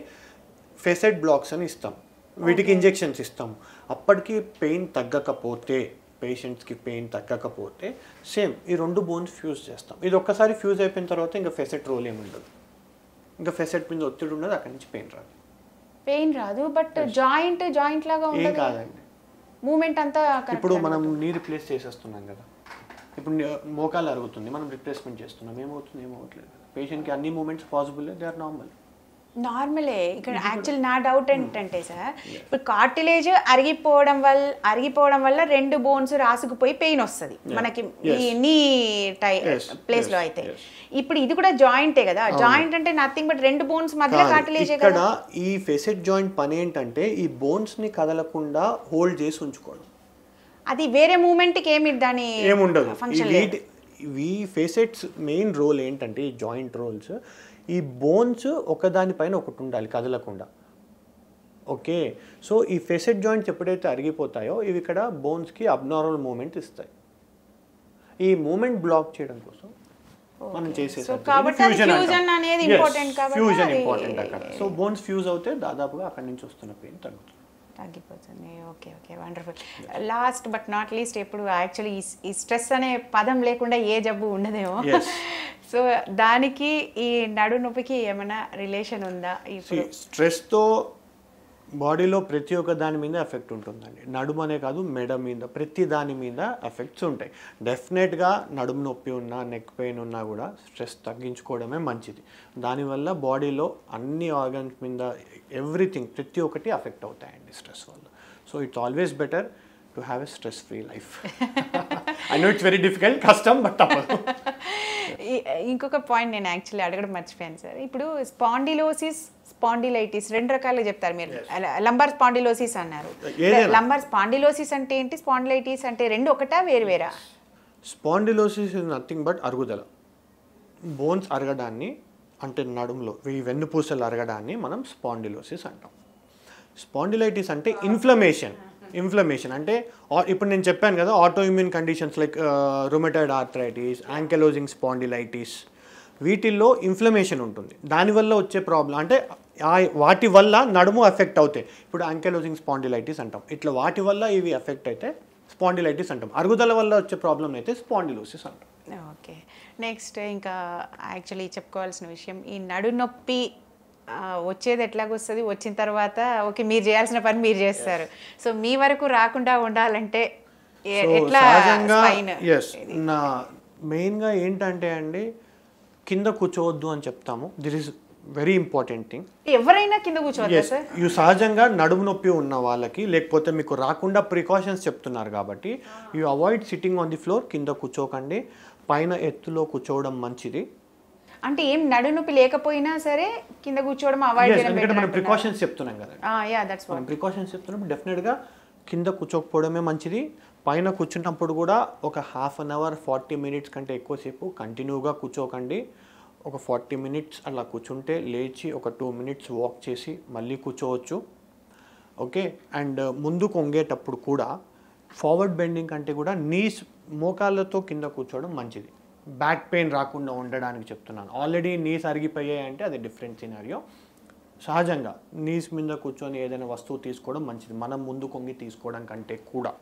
ఫెసెడ్ బ్లాక్స్ అని ఇస్తాం, వీటికి ఇంజెక్షన్స్ ఇస్తాం. అప్పటికి పెయిన్ తగ్గకపోతే, పేషెంట్స్కి పెయిన్ తగ్గకపోతే సేమ్ ఈ 2 బోన్స్ ఫ్యూజ్ చేస్తాం. ఇది ఒక్కసారి ఫ్యూజ్ అయిపోయిన తర్వాత ఇంకా ఫెసెట్ రోల్ ఏమి ఉండదు, ఇంకా ఫెసెట్ మీద ఒత్తిడి ఉండదు, అక్కడి నుంచి పెయిన్ రాదు. బట్ జాయింట్ లాగా ఏం కాదండి, మూమెంట్ అంతా. ఇప్పుడు మనం నీ రిప్లేస్ చేసేస్తున్నాం కదా, ఇప్పుడు మోకాలు అరుగుతుంది, మనం రిప్లేస్మెంట్ చేస్తున్నాం, ఏమవుట్లేదు. పేషెంట్కి అన్ని మూమెంట్స్ పాసిబుల్, దే ఆర్ నార్మలే. ఇక్కడ యాక్చువల్ నా డౌట్ ఏంటంటే సార్, ఇప్పుడు కార్టిలేజ్ అరిగిపోవడం వల్ల 2 బోన్స్ రాసుకుపోయి పెయిన్ వస్తుంది మనకి ఈ నీ ప్లేస్ లో అయితే. ఇప్పుడు ఇది కూడా జాయింటే కదా, జాయింట్ అంటే నథింగ్ బట్ 2 బోన్స్ మధ్యలో కార్టిలేజ్. ఇక్కడ ఈ ఫెసెట్ జాయింట్ పని ఏంటంటే ఈ బోన్స్ ని కదలకుండా హోల్డ్ చేసి ఉంచుకోవడం. అది వేరే మూమెంట్ కి దాని ఏముండదు. ఈ ఫెసెట్స్ మెయిన్ రోల్ ఏంటంటే, ఈ జాయింట్ రోల్స్, ఈ బోన్స్ ఒకదానిపైన ఒకటి ఉండాలి కదలకుండా. ఓకే, సో ఈ ఫెసెట్ జాయింట్స్ ఎప్పుడైతే అరిగిపోతాయో ఇవి ఇక్కడ బోన్స్కి అబ్నార్మల్ మూమెంట్ ఇస్తాయి. ఈ మూమెంట్ బ్లాక్ చేయడం కోసం మనం చేసేసాం ఫ్యూజన్ ఇంపార్టెంట్ అక్కడ. సో బోన్స్ ఫ్యూజ్ అవుతే దాదాపుగా అక్కడి నుంచి వస్తున్న పెయిన్ తగ్గిపోతుంది. Okay, wonderful. Last but not least, ఎప్పుడు యాక్చువల్లీ ఈ స్ట్రెస్ అనే పదం లేకుండా ఏ జబ్బు ఉండదేమో. సో దానికి ఈ నడు నొప్పికి ఏమైనా రిలేషన్ ఉందా? స్ట్రెస్తో బాడీలో ప్రతి ఒక్క దాని మీద ఎఫెక్ట్ ఉంటుందండి. నడుము అనే కాదు, మెడ మీద, ప్రతి దాని మీద ఎఫెక్ట్స్ ఉంటాయి. డెఫినెట్గా నడుము నొప్పి ఉన్నా, నెక్ పెయిన్ ఉన్నా కూడా స్ట్రెస్ తగ్గించుకోవడమే మంచిది. దానివల్ల బాడీలో అన్ని ఆర్గన్స్ మీద ఎవ్రీథింగ్, ప్రతి ఒక్కటి ఎఫెక్ట్ అవుతాయండి స్ట్రెస్ వల్ల. So it's always better to have a stress free life. I know it's very difficult, కష్టం, బట్ తప్పదు. ఇంకొక పాయింట్ నేను యాక్చువల్లీ అడగడం మర్చిపోయాను సార్. ఇప్పుడు స్పాండిలైటిస్ 2 రకాలుగా చెప్తారు మీరు. లంబార్ స్పాండిలోసిస్ అన్నారు. లంబార్ స్పాండిలోసిస్ అంటే ఏంటి, స్పాండిలైటిస్ అంటే 2 ఒకటా వేరువేరా? స్పాండిలోసిస్ ఇస్ నథింగ్ బట్ అరుగుదల, బోన్స్ అరగడాన్ని, అంటే నడుములో ఈ వెన్నుపూసలు అరగడాన్ని మనం స్పాండిలోసిస్ అంటాం. స్పాండిలైటిస్ అంటే ఇన్ఫ్లమేషన్ అంటే ఇప్పుడు నేను చెప్పాను కదా, auto immune conditions like rheumatoid arthritis, ankylosing spondylitis, వీటిల్లో ఇన్ఫ్లమేషన్ ఉంటుంది. దానివల్ల వచ్చే ప్రాబ్లం అంటే వాటి వల్ల నడుము ఎఫెక్ట్ అవుతాయి. ఇప్పుడు యాంకలోజింగ్ స్పాండిలైటిస్ అంటాం. ఇట్లా వాటి వల్ల ఇవి ఎఫెక్ట్ అయితే స్పాండిలైటిస్ అంటాం. అరుగుదల వల్ల వచ్చే ప్రాబ్లం అయితే స్పాండిలోసిస్ అంటాం. ఓకే, నెక్స్ట్ ఇంకా యాక్చువల్లీ చెప్పుకోవాల్సిన విషయం, ఈ నడు నొప్పి వచ్చేది ఎట్లాగొస్తుంది, వచ్చిన తర్వాత ఓకే మీరు చేయాల్సిన పని మీరు చేస్తారు. సో మీ వరకు రాకుండా ఉండాలంటే ఎట్లా? నా మెయిన్గా ఏంటంటే అండి, కింద కూర్చోవద్దు అని చెప్తాము. This is very important thing. ఎవరైనా కింద కూర్చోవద్దా సార్? యూ సహజంగా నడుము నొప్పి ఉన్న వాళ్ళకి, లేకపోతే మీకు రాకుండా ప్రికాషన్స్ చెప్తున్నారు కాబట్టి you avoid sitting on the floor. కింద కూర్చోకండి, పైన ఎత్తులో కూర్చోవడం మంచిది. అంటే ఏం నడు నొప్పి లేకపోయినా సరే కింద కూర్చోవడం అవాయిడ్ చేయడం. ఎందుకంటే మనం ప్రికాషన్స్ చెప్తున్నాం కదా, మనం ప్రికాషన్స్ చెప్తున్నప్పుడు డెఫినెట్గా కింద కూర్చోకపోవడమే మంచిది. పైన కూర్చున్నప్పుడు కూడా ఒక హాఫ్ అన్ అవర్ 40 మినిట్స్ కంటే ఎక్కువసేపు కంటిన్యూగా కూర్చోకండి. ఒక 40 మినిట్స్ అలా కూర్చుంటే లేచి ఒక 2 మినిట్స్ వాక్ చేసి మళ్ళీ కూర్చోవచ్చు. ఓకే, అండ్ ముందుకు వంగేటప్పుడు కూడా ఫార్వర్డ్ బెండింగ్ కంటే కూడా నీస్, మోకాళ్ళతో కింద కూర్చోవడం మంచిది. బ్యాక్ పెయిన్ రాకుండా ఉండడానికి చెప్తున్నాను. ఆల్రెడీ నీస్ అరిగిపోయాయి అంటే అది డిఫరెంట్ సినారియో. సహజంగా నీస్ మీద కూర్చొని ఏదైనా వస్తువు తీసుకోవడం మంచిది, మనం ముందు కొంగి తీసుకోవడం కంటే కూడా.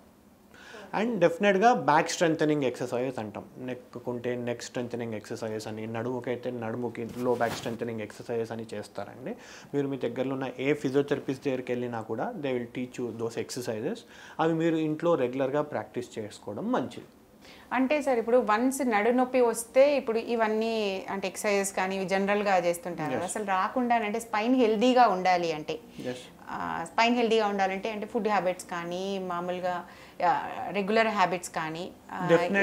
అండ్ డెఫినెట్గా బ్యాక్ స్ట్రెంథనింగ్ ఎక్సర్సైజెస్ అంటాం. నెక్కుంటే నెక్ స్ట్రెంథనింగ్ ఎక్సర్సైజెస్ అని, నడుముకైతే నడుముకి లో బ్యాక్ స్ట్రెంథనింగ్ ఎక్సర్సైజెస్ అని చేస్తారండి. మీరు మీ దగ్గరలో ఉన్న ఏ ఫిజియోథెరపిస్ట్ దగ్గరికి వెళ్ళినా కూడా they will teach you those exercises. అవి మీరు ఇంట్లో రెగ్యులర్గా ప్రాక్టీస్ చేసుకోవడం మంచిది. అంటే సార్ ఇప్పుడు వన్స్ నడునొప్పి వస్తే ఇప్పుడు ఇవన్నీ అంటే ఎక్సర్సైజెస్ కానీ ఇవి జనరల్గా చేస్తుంటారు. అసలు రాకుండా అంటే స్పైన్ హెల్దీగా ఉండాలి అంటే స్పైన్ హెల్దీగా ఉండాలంటే అంటే ఫుడ్ హ్యాబిట్స్ కానీ మామూలుగా రెగ్యులర్ హ్యాబిట్స్ కానీ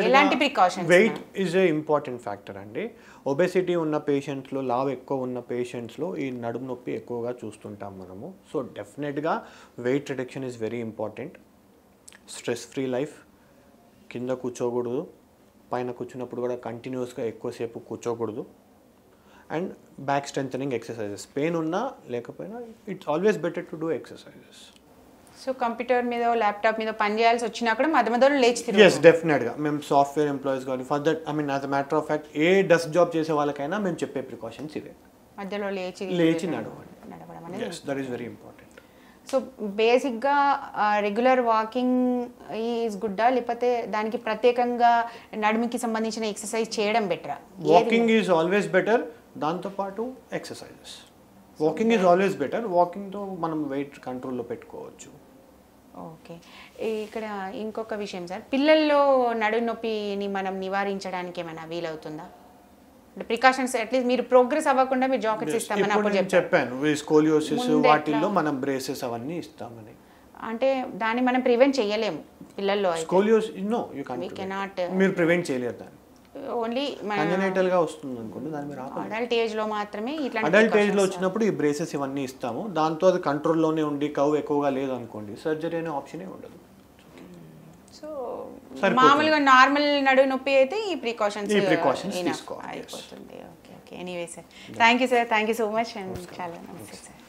ఎలాంటి precautions? Weight is a important factor అండి. ఒబెసిటీ ఉన్న పేషెంట్స్లో, లావ్ ఎక్కువ ఉన్న పేషెంట్స్లో ఈ నడుము నొప్పి ఎక్కువగా చూస్తుంటాం మనము. సో డెఫినెట్గా weight reduction is very important. Stress free life, కింద కూర్చోకూడదు, పైన కూర్చున్నప్పుడు కూడా కంటిన్యూస్గా ఎక్కువసేపు కూర్చోకూడదు. And back strengthening exercises, pain ఉన్నా లేకపోయినా it's always better to do exercises. So computer మీద ల్యాప్టాప్ మీద పని చేయాల్సి వచ్చినా కూడా మధ్య మధ్యలో లేచి తిరుగు. ఎస్ డెఫినెట్గా మేము సాఫ్ట్వేర్ ఎంప్లాయీస్ కానీ for that I mean as a matter of fact a desk job చేసే వాళ్ళకైనా మేము చెప్పే ప్రికాషన్స్ ఇవే. మధ్యలో లేచి నడవడం అనేది that is very important. So బేసిక్గా రెగ్యులర్ వాకింగ్ ఈజ్ గుడ్డా లేకపోతే దానికి ప్రత్యేకంగా నడుముకి సంబంధించిన ఎక్సర్సైజ్ చేయడం బెటరా? వాకింగ్ ఈజ్ ఆల్వేస్ బెటర్, దాంతోపాటు exercises. Walking is always better, వాకింగ్తో మనం వెయిట్ కంట్రోల్లో పెట్టుకోవచ్చు. ఓకే, ఇక్కడ ఇంకొక విషయం సార్, పిల్లల్లో నడుము నొప్పిని మనం నివారించడానికి ఏమైనా వీలవుతుందా? అంటే ప్రికాషన్స్ అట్లీస్ట్ మీరు ప్రోగ్రెస్ అవ్వకుండా మీరు జాకెట్స్ ఇస్తామని అప్పుడు చెప్పాను. స్కోలియోసిస్ వాటిల్లో మనం బ్రేసెస్ అవన్నీ ఇస్తామని. అంటే దాన్ని మనం ప్రివెంట్ చేయలేము పిల్లల్లో. స్కోలియోసిస్ నో యూ కెనాట్, మీరు ప్రివెంట్ చేయలేరు దాన్ని. ఓన్లీ కంజనైటల్ గా వస్తుంది అనుకోండి, దాని మీద అడల్ట్ ఏజ్ లో మాత్రమే ఇట్లా. అడల్ట్ ఏజ్ లో వచ్చినప్పుడు ఈ బ్రేసెస్ ఇవన్నీ ఇస్తాము. దాంతో అది కంట్రోల్లోనే ఉండి కవ్ ఎక్కువగా లేదు అనుకోండి, సర్జరీ అనే ఆప్షనే ఉండదు. సో మామూలుగా నార్మల్ నడుము నొప్పి అయితే ఈ ప్రికాషన్స్ తీసుకోవాలి. అయిపోతుంది. Okay okay, anyway sir, thank you sir, thank you so much. And చాలా నమస్తే సార్.